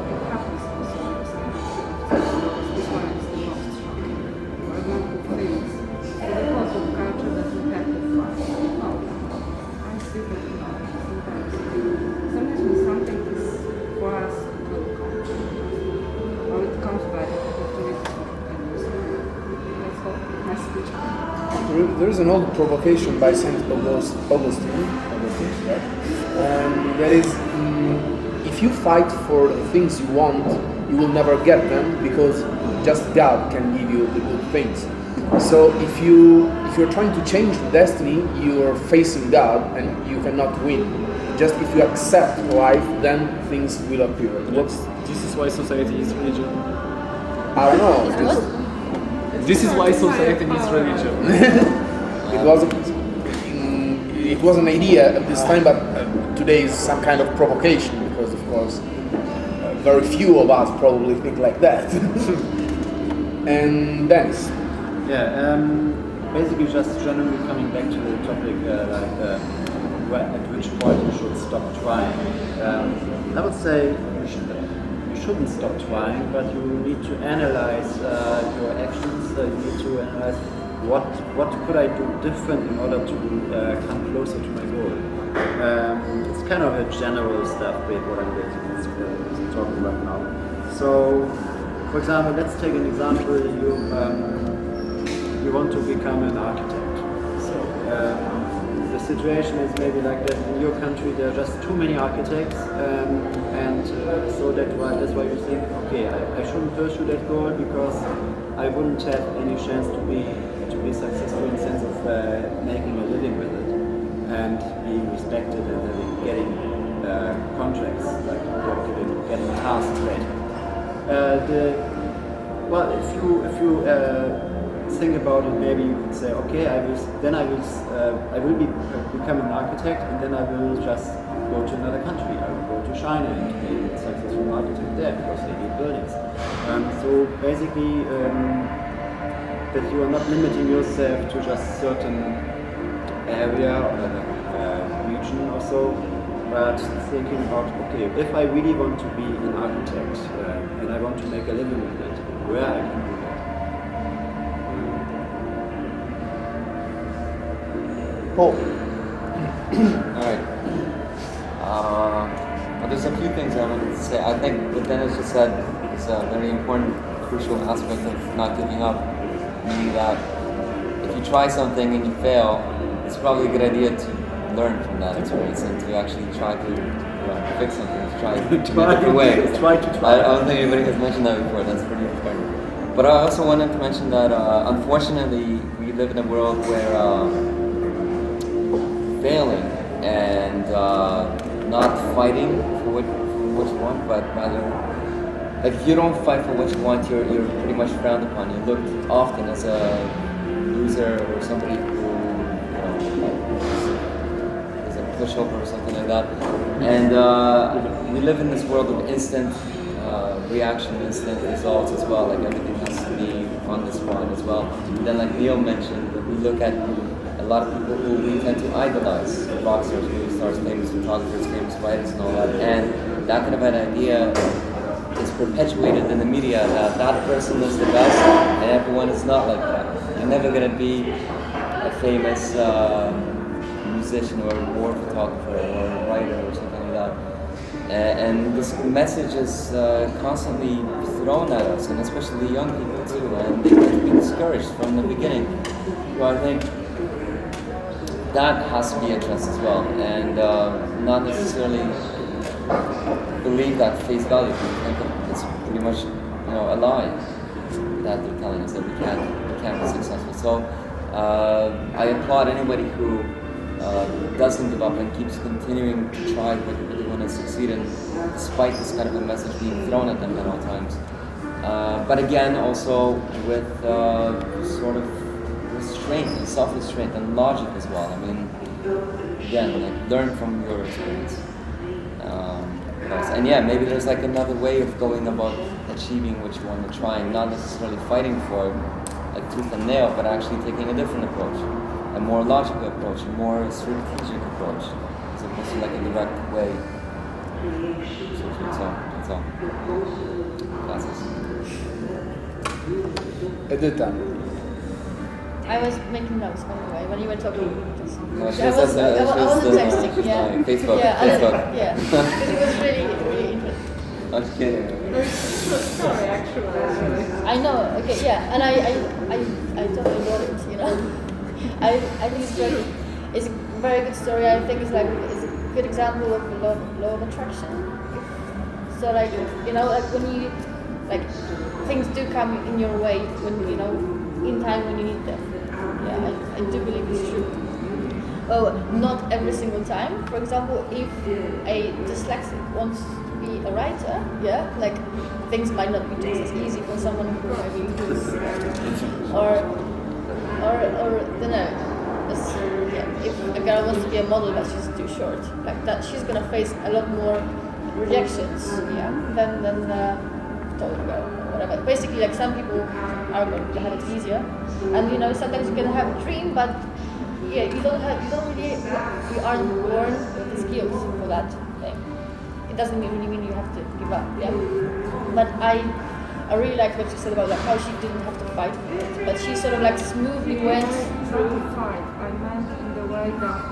It happens to some stories. This one is the most shocking. For example, things. The cause of culture that we have to fight. there's an old provocation by Saint Augustine, right? That is, if you fight for the things you want, you will never get them because just God can give you the good things. So if you're trying to change the destiny, you are facing God and you cannot win. Just if you accept life, then things will appear. This is why society is religion. I don't know. This is why society is religion. It was an idea at this time, but today is some kind of provocation because, of course, very few of us probably think like that. And Dennis. Yeah, basically just generally coming back to the topic, at which point you should stop trying. I would say you shouldn't stop trying, but you need to analyze your actions. You need to analyze what could I do different in order to come closer to my goal. It's kind of a general stuff, what I'm basically talking about now. So, for example, let's take an example. You want to become an architect. So the situation is maybe like that in your country. There are just too many architects, so that's why you think, okay, I shouldn't pursue that goal because I wouldn't have any chance to be successful in the sense of making a living with it and being respected and getting contracts, like getting tasks later. If you think about it, maybe you could say, okay, I will become an architect, and then I will just go to another country. I will go to China and be a successful architect there because they need buildings. So basically, that you are not limiting yourself to just certain area or region or so, but thinking about, okay, if I really want to be an architect and I want to make a living with it, where I can do that. Paul. Alright. Well, there's a few things I wanted to say. I think what Dennis just said is a very important, crucial aspect of not giving up. Meaning that if you try something and you fail, it's probably a good idea to learn from that experience and to actually try to fix something, to try in a different way. I don't think anybody has mentioned that before. That's pretty important. But I also wanted to mention that unfortunately we live in a world where failing and not fighting for what you want, but rather, like, if you don't fight for what you want, you're pretty much frowned upon. You're looked often as a loser or somebody who is a pushover or something like that. And we live in this world of instant reaction, instant results as well. Like, everything has to be on the spot as well. And then, like Neil mentioned, we look at a lot of people who we tend to idolize, boxers, movie stars, famous photographers, famous writers, and all that. And that kind of an idea is perpetuated in the media that person is the best and everyone is not like that. You're never going to be a famous musician or a war photographer or a writer or something like that. And this message is constantly thrown at us, and especially young people too, and they tend to be discouraged from the beginning. So I think that has to be addressed as well, and not necessarily believe that face value. It's pretty much, a lie that they're telling us that we can't be successful. So I applaud anybody who doesn't give up and keeps continuing to try what they want to succeed in, despite this kind of a message being thrown at them at all times. But again, also with sort of restraint and self-restraint and logic as well. I mean, again, like, learn from your experience. And yeah, maybe there's like another way of going about achieving what you want to try, and not necessarily fighting for a tooth and nail, but actually taking a different approach, a more logical approach, a more strategic approach, as opposed to like a direct way. So that's all. Classes. Edita. I was making notes, by the way, when you were talking. No, I wasn't texting, yeah. Facebook. Yeah, because it was really interesting. I'm just kidding. Sorry, actually. I know, okay, yeah, and I totally got it, I think it's a very good story. I think it's a good example of law of attraction. So like like when you things do come in your way when in time when you need them. Yeah, I do believe it's true. Well, not every single time. For example, if a dyslexic wants to be a writer, things might not be just as easy for someone who maybe or if a girl wants to be a model but she's too short, like that, she's gonna face a lot more rejections, than tall girl or whatever. Basically, like some people are going to have it easier, and sometimes you can have a dream, but you aren't born with the skills for that thing. It doesn't really mean you have to give up, But I really like what you said about how she didn't have to fight for it, but she sort of smoothly went through. Fight. I meant in the way that.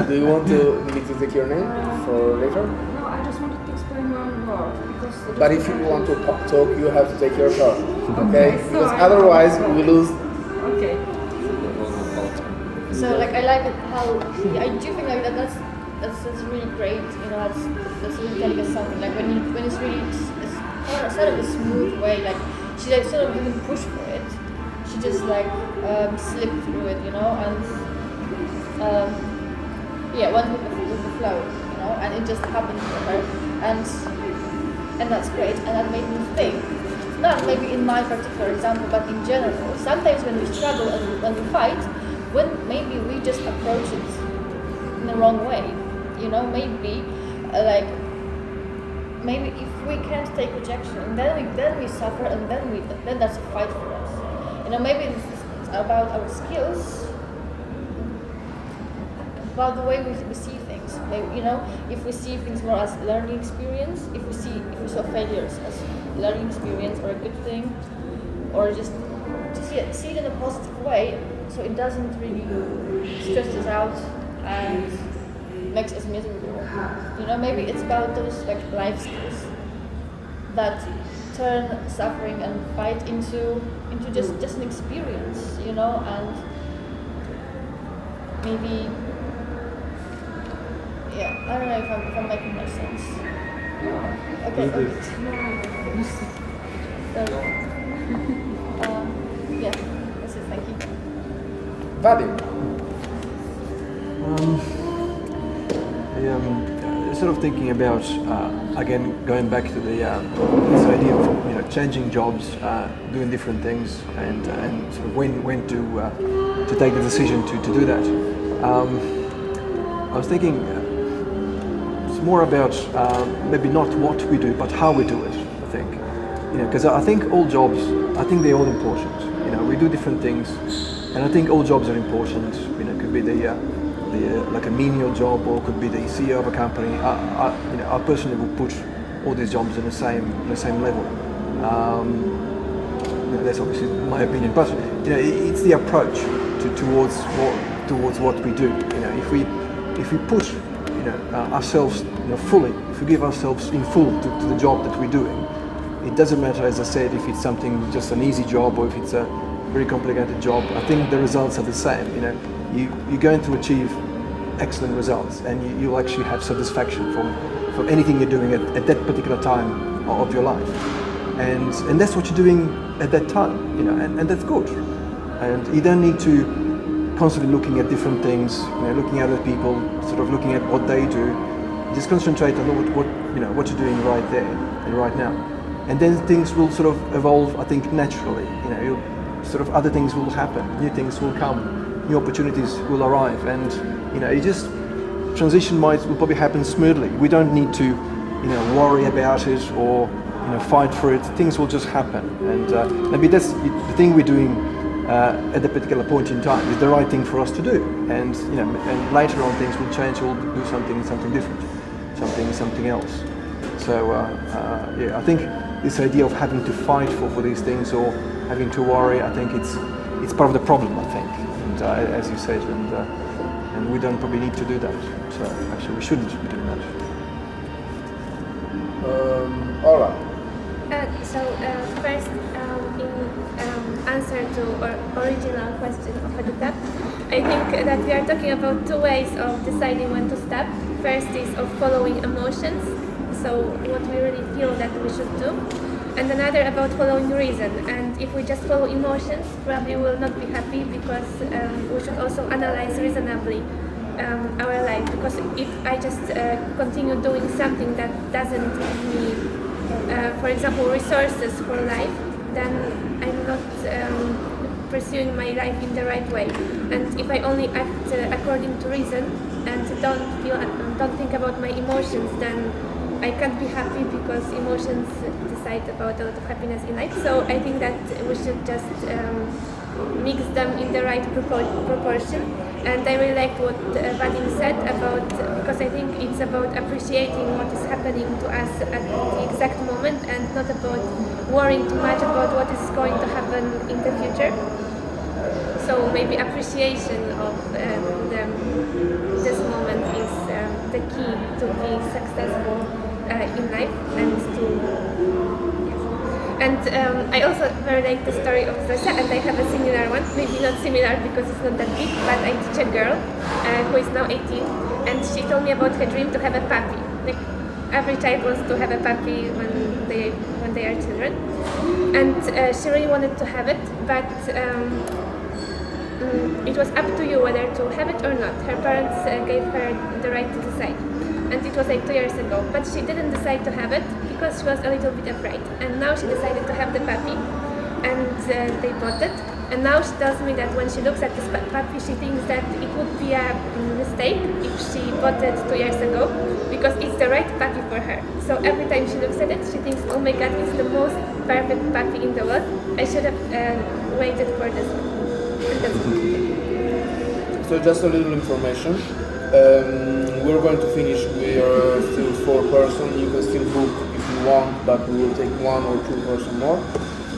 Do you want me to take your name for later? No, I just wanted to explain one word because. But if you want to talk, you have to take your turn, okay? Because otherwise we lose. Okay. So I like it how I do think that's really great. That's really telling us something. Like when it's really it's sort of a smooth way. Like she sort of didn't push for it. She just slipped through it, and went with the flow, and it just happened for her, and that's great. And that made me think, not maybe in my particular example, but in general. Sometimes when we struggle and when we fight, when maybe we just approach it in the wrong way, maybe if we can't take rejection, then we suffer, and then that's a fight for us. Maybe it's about our skills, about the way we see things. Maybe, if we see things more as learning experience, if we saw failures as learning experience or a good thing, or just to see it in a positive way, so it doesn't really stress us out and makes us miserable. Maybe it's about those life skills that turn suffering and fight into just an experience, and maybe I don't know if I'm making much sense. Okay. That's it. Thank you. Vadim. Sort of thinking about again going back to the this idea of changing jobs, doing different things, and sort of when to take the decision to do that. I was thinking it's more about maybe not what we do, but how we do it. I think because I think all jobs, they're all important. We do different things, and I think all jobs are important. It could be the like a menial job, or could be the CEO of a company. I personally would put all these jobs in the same level. That's obviously my opinion, but it's the approach towards what we do. If we put ourselves fully, if we give ourselves in full to the job that we're doing, it doesn't matter, as I said, if it's something just an easy job or if it's a very complicated job. I think the results are the same. You're going to achieve excellent results, and you'll actually have satisfaction from anything you're doing at that particular time of your life, and that's what you're doing at that time, and that's good. And you don't need to constantly looking at different things, looking at other people, sort of looking at what they do. Just concentrate on what you're doing right there and right now, and then things will sort of evolve. I think naturally, sort of other things will happen, new things will come, new opportunities will arrive, and it just transition will probably happen smoothly. We don't need to worry about it or fight for it. Things will just happen, and maybe that's the thing we're doing at a particular point in time is the right thing for us to do, and and later on things will change. We'll do something different, something else. So I think this idea of having to fight for these things or having to worry, I think it's part of the problem, I think, and as you said, and we don't probably need to do that. So actually, we shouldn't be doing that. All right. First, answer to our original question of Habitat, I think that we are talking about two ways of deciding when to stop. First is of following emotions, so what we really feel that we should do, and another about following reason. And if we just follow emotions, probably we will not be happy, because we should also analyze reasonably our life, because if I just continue doing something that doesn't give me, for example, resources for life, then I'm not pursuing my life in the right way. And if I only act according to reason and don't think about my emotions, then I can't be happy, because emotions decide about a lot of happiness in life. So I think that we should just mix them in the right proportion. And I really like what Vadim said about, because I think it's about appreciating what is happening to us at the exact moment, and not about worrying too much about what is going to happen in the future. So maybe appreciation of this moment is the key to be successful in life, and I also very like the story of Zosia, and I have a similar one, maybe not similar because it's not that big, but I teach a girl who is now 18, and she told me about her dream to have a puppy. Like every child wants to have a puppy when they are children, and she really wanted to have it, but it was up to you whether to have it or not. Her parents gave her the right to decide, and it was like 2 years ago, but she didn't decide to have it because she was a little bit afraid. And now she decided to have the puppy, and they bought it. And now she tells me that when she looks at this puppy, she thinks that it would be a mistake if she bought it 2 years ago, because it's the right puppy for her. So every time she looks at it, she thinks, oh my god, it's the most perfect puppy in the world. I should have waited for this one. And that's it. So just a little information. We're going to finish. We are still 4 person. You can still book if you want, but we will take 1 or 2 person more.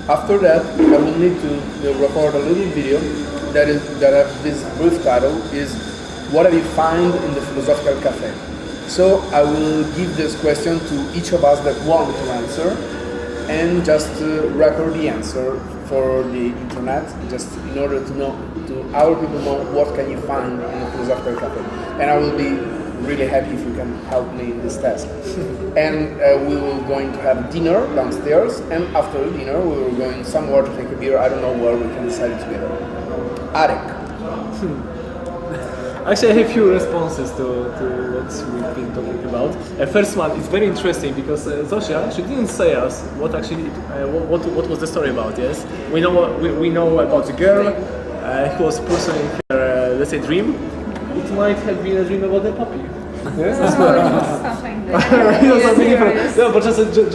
After that, I will need to record a little video that have this brief title is "What have you found in the philosophical cafe?" So I will give this question to each of us that want to answer, and just record the answer for the internet, just in order to our people know what can you find in the philosophical cafe. And I will be really happy if you can help me in this task. And we will going to have dinner downstairs, and after dinner we will going somewhere to take a beer. I don't know where, we can decide it together. Arek. Actually, I have few responses to what we've been talking about. First one is very interesting because Zosia, she didn't say us what actually what was the story about. Yes, we know about the girl who was pursuing her let's say dream. It might have been a dream about the puppy. Yes, that's Something different. something different. No, but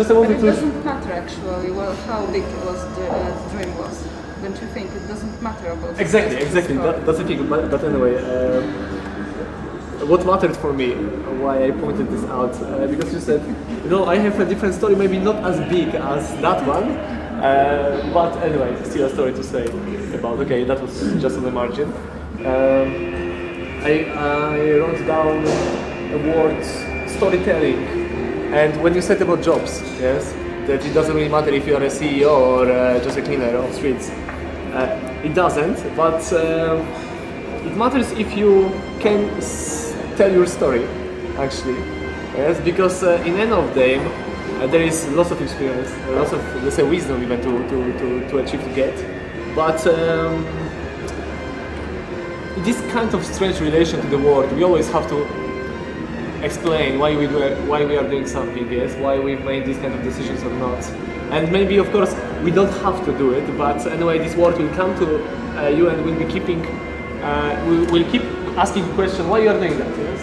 just I wanted It to. doesn't matter actually how big was the dream was. Don't you think it doesn't matter about Exactly. That's the thing. But anyway, what mattered for me, why I pointed this out, because you said, I have a different story, maybe not as big as that one, but anyway, still a story to say about. Okay, that was just on the margin. I wrote down the word storytelling, and when you said about jobs, yes, that it doesn't really matter if you are a CEO or just a cleaner of streets. It doesn't, but it matters if you can tell your story, actually. Yes, because in any of them, there is lots of experience, lots of, let's say, wisdom even to achieve to get. But this kind of strange relation to the world, we always have to explain why we are doing something, yes, why we've made these kind of decisions or not. And maybe, of course, we don't have to do it, but anyway, this word will come to you and we'll be keeping, we'll keep asking the question why you are doing that, yes?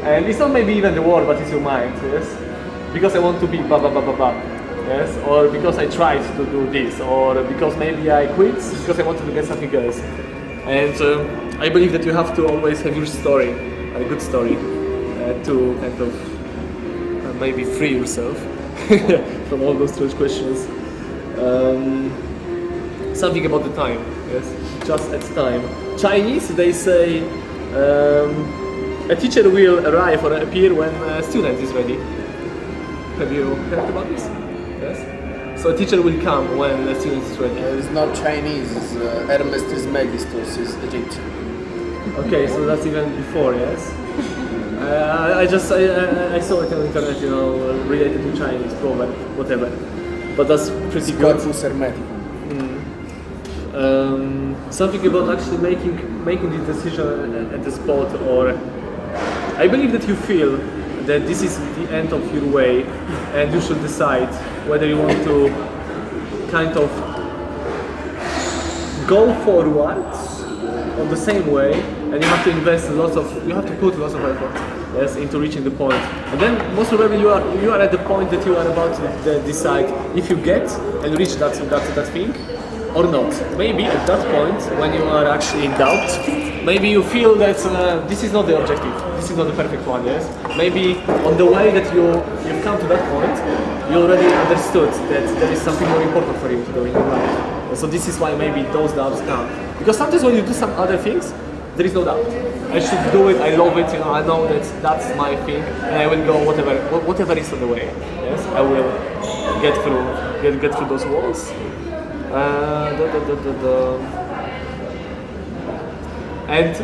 And it's not maybe even the word, but it's your mind, yes? Because I want to be ba ba ba ba ba, yes? Or because I tried to do this, or because maybe I quit because I wanted to get something else. And I believe that you have to always have your story, a good story, to kind of maybe free yourself from all those strange questions. Something about the time, yes, just at time. Chinese, they say a teacher will arrive or appear when a student is ready. Have you heard about this? Yes. So a teacher will come when the student is ready. It's not Chinese, it's Hermes Trismegistus, is Egyptian. Okay, so that's even before, yes? I saw it on the internet, related to Chinese proverb, whatever. But that's pretty good. Corpus Hermeticum. Something about actually making the decision at the spot, or I believe that you feel that this is the end of your way and you should decide whether you want to kind of go forward on the same way, and you have to you have to put lots of effort, yes, into reaching the point. And then most probably you are at the point that you are about to decide if you get and reach that thing or not. Maybe at that point, when you are actually in doubt, maybe you feel that this is not the objective, this is not the perfect one, yes? Maybe on the way that you've come to that point, you already understood that there is something more important for you to do in your life. And so this is why maybe those doubts come. Because sometimes when you do some other things, there is no doubt. I should do it, I love it, I know that that's my thing, and I will go whatever is on the way. Yes, I will get through those walls. And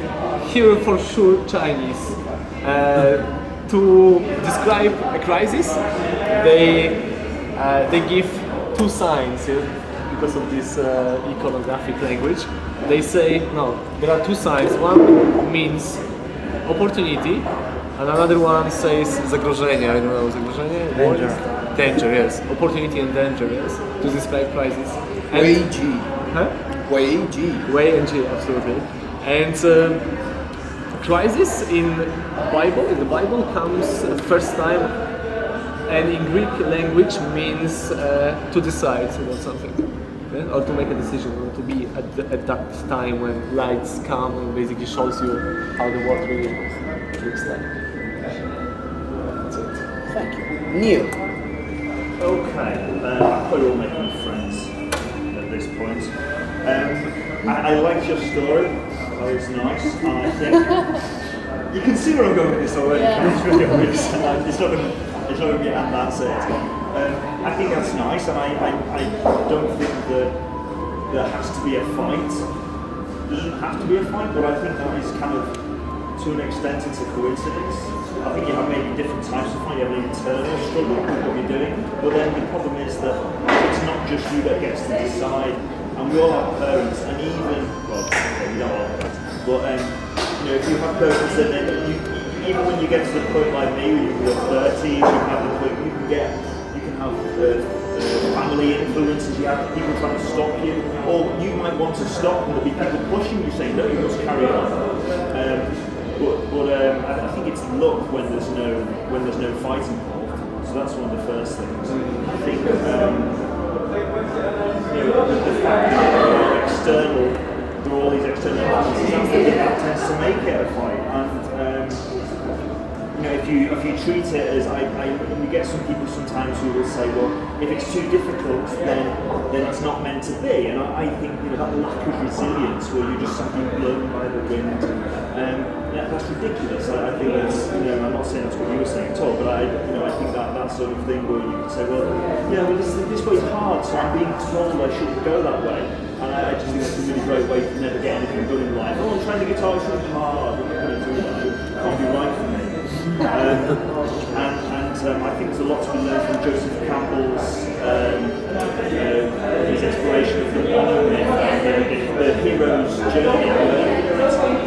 here for sure Chinese. To describe a crisis, they give two signs because of this iconographic language. They say no. There are two signs. One means opportunity, and another one says zagrożenie. I don't know zagrożenie. Danger. Danger, yes. Opportunity and danger, yes. To describe crisis. Wei G. Huh? Wei G. Wei and G, absolutely. And crisis in the Bible comes first time, and in Greek language means to decide about something, yeah? Or to make a decision, or to be at that time when lights come and basically shows you how the world really looks like. That's it. Thank you. Neil. Okay, I thought you were all making friends at this point. I liked your story. Oh, it's nice, and I think you can see where I'm going with this already. Yeah. It's really obvious. It's not going to be, and that's it. I think that's nice, and I don't think that there has to be a fight. There doesn't have to be a fight, but I think that is kind of, to an extent, it's a coincidence. I think you have maybe different types of fight. You have an internal struggle with what you're doing, but then the problem is that it's not just you that gets to decide. And we all have parents, and even, well, okay, we don't all have parents, but if you have parents that even when you get to the point like me, when you're 30, you can have family influences, you have people trying to stop you, or you might want to stop and there'll be people pushing you saying, no, you must carry on. But I think it's luck when there's no fight involved. So that's one of the first things. I think the fact that there are all these external influences, that tends to make it a fight. And if you treat it as you get some people sometimes who will say, well, if it's too difficult, then it's not meant to be. And I think that lack of resilience, where you're just simply blown by the wind, that's ridiculous. I think that's, I'm not saying that's what you were saying at all, but I think that sort of thing where you can say, well, this way's hard, so I'm being told I shouldn't go that way. And I just think that's a really great way to never get anything done in life. Oh, I'm trying the guitar, it's really hard, I'm not going to do that, it can't be right for me. I think there's a lot to be learned from Joseph Campbell's his exploration of the the hero's journey.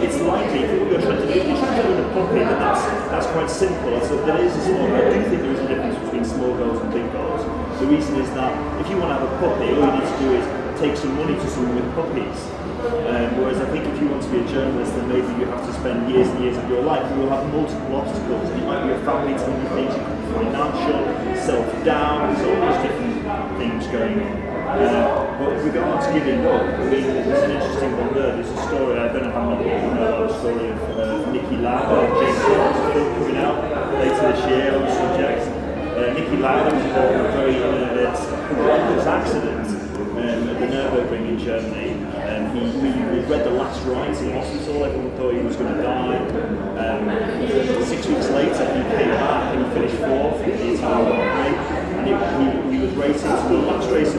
It's likely if you're trying to do a puppy, that's quite simple. So there is a small. I do think there is a difference between small goals and big goals. The reason is that if you want to have a puppy, all you need to do is take some money to someone with puppies. Whereas I think if you want to be a journalist, then maybe you have to spend years and years of your life. You will have multiple obstacles. It might be a family telling you things, it could be financial, self-doubt, there's all these different things going on. But with regards to giving up, I mean, there's an interesting one there. There's a story, I don't know how many people know about the story of Nicky Lauda, James Bond's film coming out later this year on the subject. Nicky Lauda was involved in a very horrendous accident at the Nürburgring in Germany. He read the last rites in hospital, everyone thought he was going to die. 6 weeks later he came back and he finished fourth in the Italian Grand Prix, and he was racing to the last race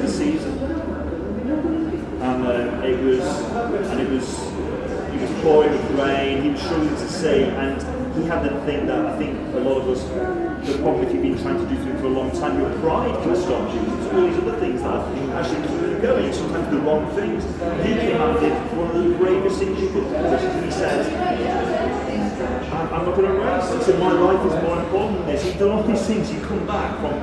pouring with rain, he was struggling to see, and he had that thing that I think a lot of us, the problem if you've been trying to do something for a long time, your pride can stop you. There's all these other things that actually keep you going, sometimes the wrong things. He came out and did one of the bravest things you could do. He said, I'm not going to race. He said, my life is more important than this. He's done all these things. You come back from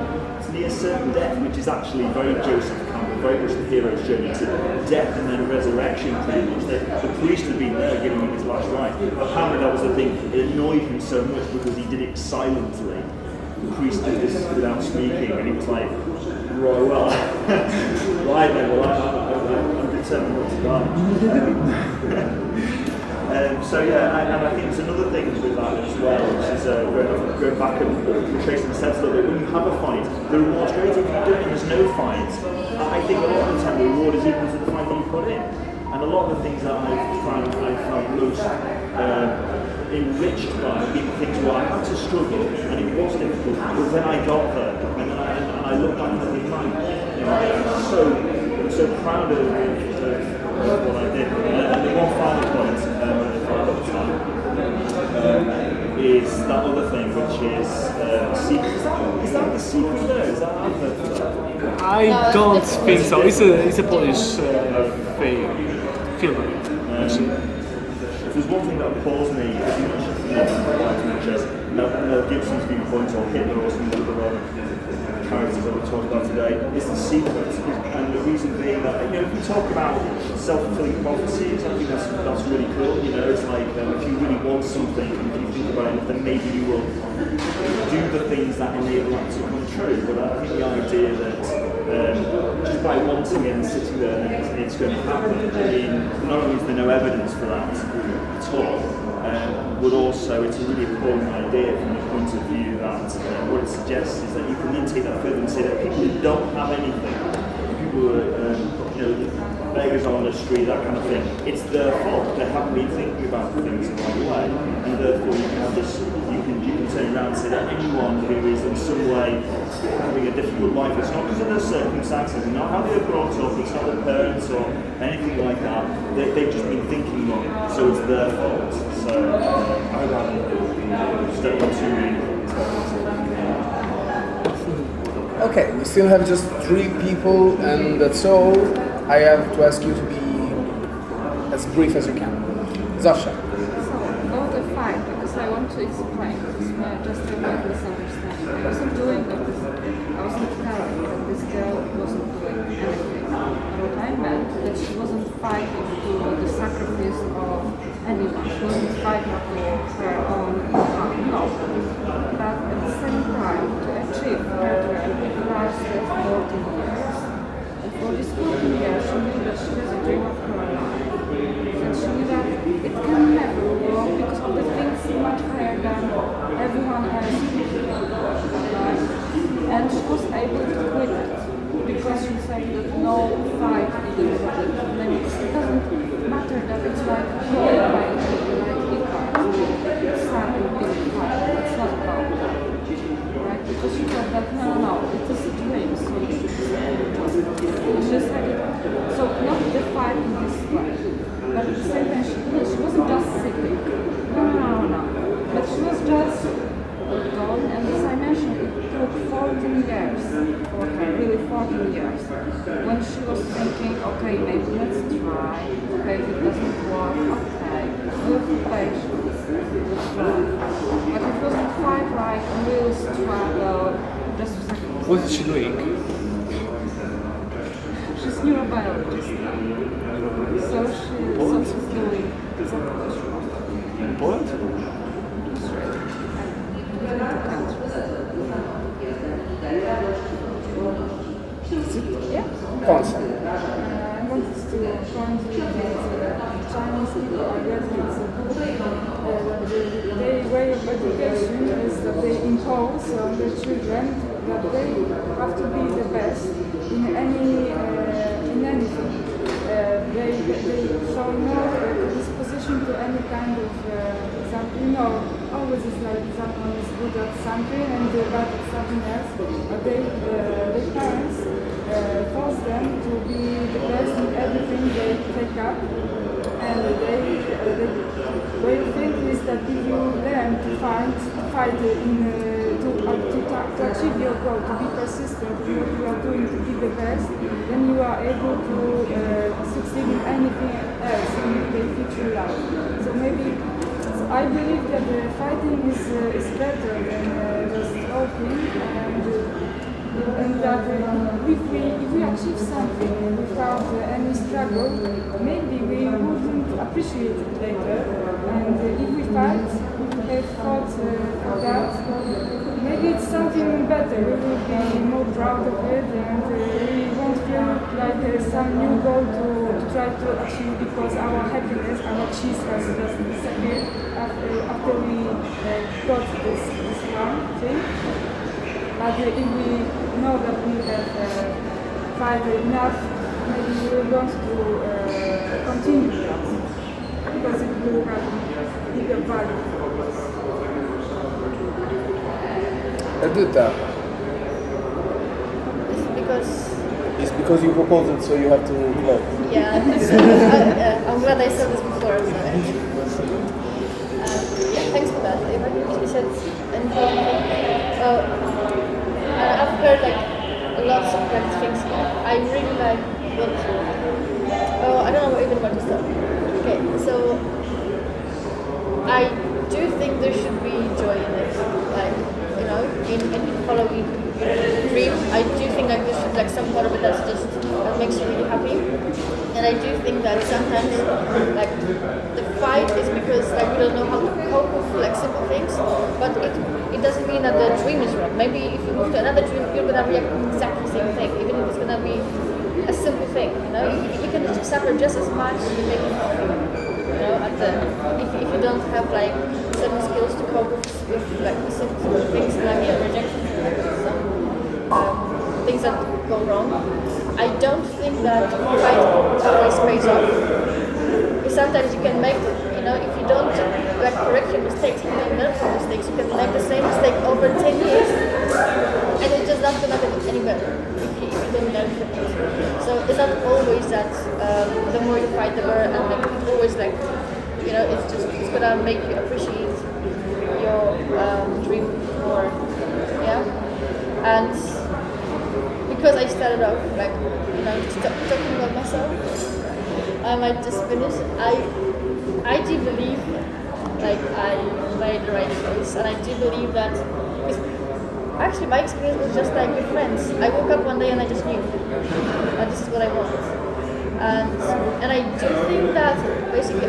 near certain death, which is actually very Joseph Campbell, very much the hero's journey to death and then resurrection pretty much. The priest had been there giving him his last rites. Apparently that was the thing. It annoyed him so much because he did it silently. The priest did this without speaking, and he was like, right, well, right then, well, I'm determined not to die. So yeah, and I think there's another thing with that as well, which is going back and retracing the steps a little bit. When you have a fight, the reward's great. If you do it and there's no fight, I think a lot of the time the reward is equal to the fight that you put in. And a lot of the things that I've found most enriched by have been things where I had to struggle and it was difficult, but then I got there and I look back and I think, man, you know, I'm so proud of what I did. And the one final point, if I've got time, is that other thing, which is secret. Is that the secret there? Is that advert? I don't think so. It's a Polish film. If there's one thing that appalls me, as much as Mel Gibson's viewpoint or Hitler or some of the other characters that we talked about today, is the secret. And the reason being that, you know, if we talk about self-fulfilling prophecies, I think that's really cool. You know, it's like if you really want something, if you think about it, then maybe you will do the things that enable that to come true. But I think the idea that just by wanting it and sitting there and it's going to happen, I mean, not only is there no evidence for that at all, but also it's a really important idea from the point of view that what it suggests is that you can then take that further and say that people who don't have anything, people who are, you know, beggars on the street, that kind of thing, it's their fault. They haven't been thinking about things the right way, and therefore you can turn around and say that anyone who is in some way having a difficult life, it's not because of their circumstances, it's not how they were brought up, it's not their parents or anything like that. They've just been thinking wrong, so it's their fault. So I hope I step on too many. Okay, we still have just 3 people, and that's all. I have to ask you to be as brief as you can. Zasha. So, about the fight, because I want to explain, just to avoid misunderstanding. I wasn't doing it, I wasn't telling that this girl wasn't doing anything. What I meant that she wasn't fighting to the sacrifice of anyone. She wasn't fighting for her own income, no. But at the same time, to achieve her dream, it lasted 14 years. And for these 14 years, she knew that she has a dream of her life. And she knew that it can never work because of the things much higher than everyone else. And she was able to quit it because she said that no fight is limits. It doesn't matter that it's like like sun will be fight. It's not about that. Right? Because she thought that no, it is a dream, so you should just like it. So not the fight in this way. But at the same time, she wasn't just sitting. No. But she was just gone, and as I mentioned, it took 14 years for her, really 14 years. When she was thinking, okay, maybe let's try, okay, if it doesn't work, okay, with patience, let's try. But it wasn't quite like a real struggle, just to sacrifice. What is she doing? She's a neurobiologist. So she's doing In Poland? Yeah. Concept. I wanted to point that Chinese people are getting their way of education is that they impose on their children that they have to be the best in anything. They show no disposition to any kind of example. You know, always is like someone is good at something and they're bad at something else. But their parents force them to be the best in everything they take up. and the way of thinking is that if you learn to fight to achieve your goal, to be persistent in what you are doing, to be the best, then you are able to succeed in anything else in the future life. So maybe I believe that fighting is better than just talking, and that if we achieve something without any struggle, maybe we wouldn't appreciate it later. And if we fight, have fought for that, maybe it's something better. We will be more proud of it, and we won't feel like some new goal to try to achieve because our happiness, our cheese has just disappeared after we got this one thing. But if we know that we have fight enough, maybe we will want to continue that because it will have bigger value for us. Edyta, it's because you proposed it, so you have to play. Yeah, I'm glad I said this before. So yeah, thanks for that. If I could said I've heard like lots of like things here. I really like what. Oh, I don't know even what to start. Okay, so I do think there should be joy in it, like in following your dream. I do think like there should like some part of it that makes you really happy. And I do think that sometimes like the fight is because like we don't know how to cope with flexible things, but it doesn't mean that the dream is wrong. Maybe if you move to another dream, you're gonna react to exactly the same thing, even if it's gonna be a simple thing. You can suffer just as much making coffee. If you don't have like certain skills to cope with like simple things like rejection, things that go wrong. I don't think that fight always pays off. Because sometimes you can make, if you don't like correct your mistakes, you can learn from mistakes. You can make the same mistake over 10 years, and it's just not gonna get any better if you don't learn from it. So it's not always that the more you fight, the better, and like, it's always like, it's gonna make you appreciate your dream more, yeah. And because I started off like, just talking about myself, I might just finish. I do believe like I made the right choice, and I do believe that actually my experience was just like with friends. I woke up one day and I just knew this is what I want, and I do think that basically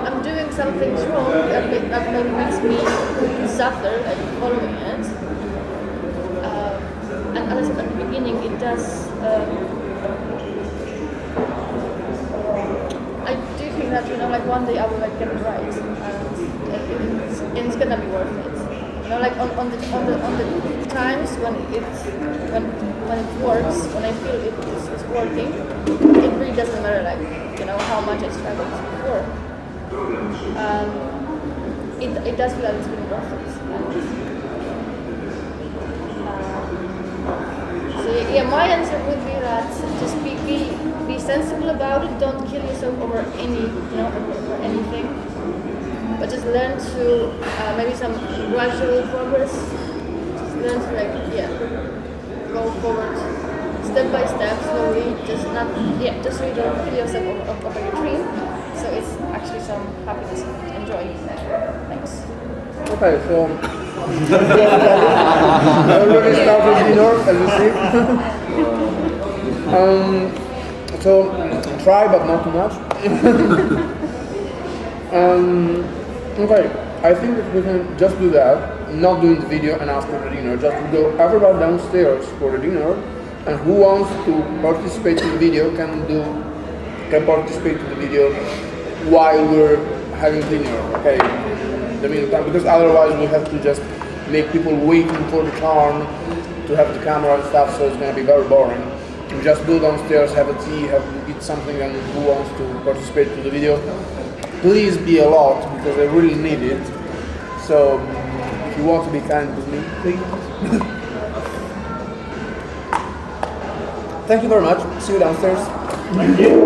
I'm doing some things wrong that maybe makes me suffer like following it. And as I said at the beginning, it does. I do think that like one day I will like get it right, and it's gonna be worth it. Like on the times when it works, when I feel it's working, it really doesn't matter like how much I struggled before. It does feel like it's been worth it. So yeah, my answer would be that just be sensible about it. Don't kill yourself over over anything, but just learn to maybe some gradual progress. Just learn to go forward step by step, slowly. Just so you don't kill yourself over your dream. So it's actually some happiness and joy. Thanks. Okay, so I already started dinner, as you see. So try, but not too much. Okay, I think that we can just do that, not doing the video and after the dinner. Just go everybody downstairs for the dinner, and who wants to participate in the video can participate in the video while we're having dinner. Okay. The meantime, because otherwise we have to just make people waiting for the turn to have the camera and stuff, so it's going to be very boring. We just go downstairs, have a tea, eat something, and who wants to participate in the video, please be a lot, because I really need it. So if you want to be kind with me, please. Thank you very much. See you downstairs. Thank you.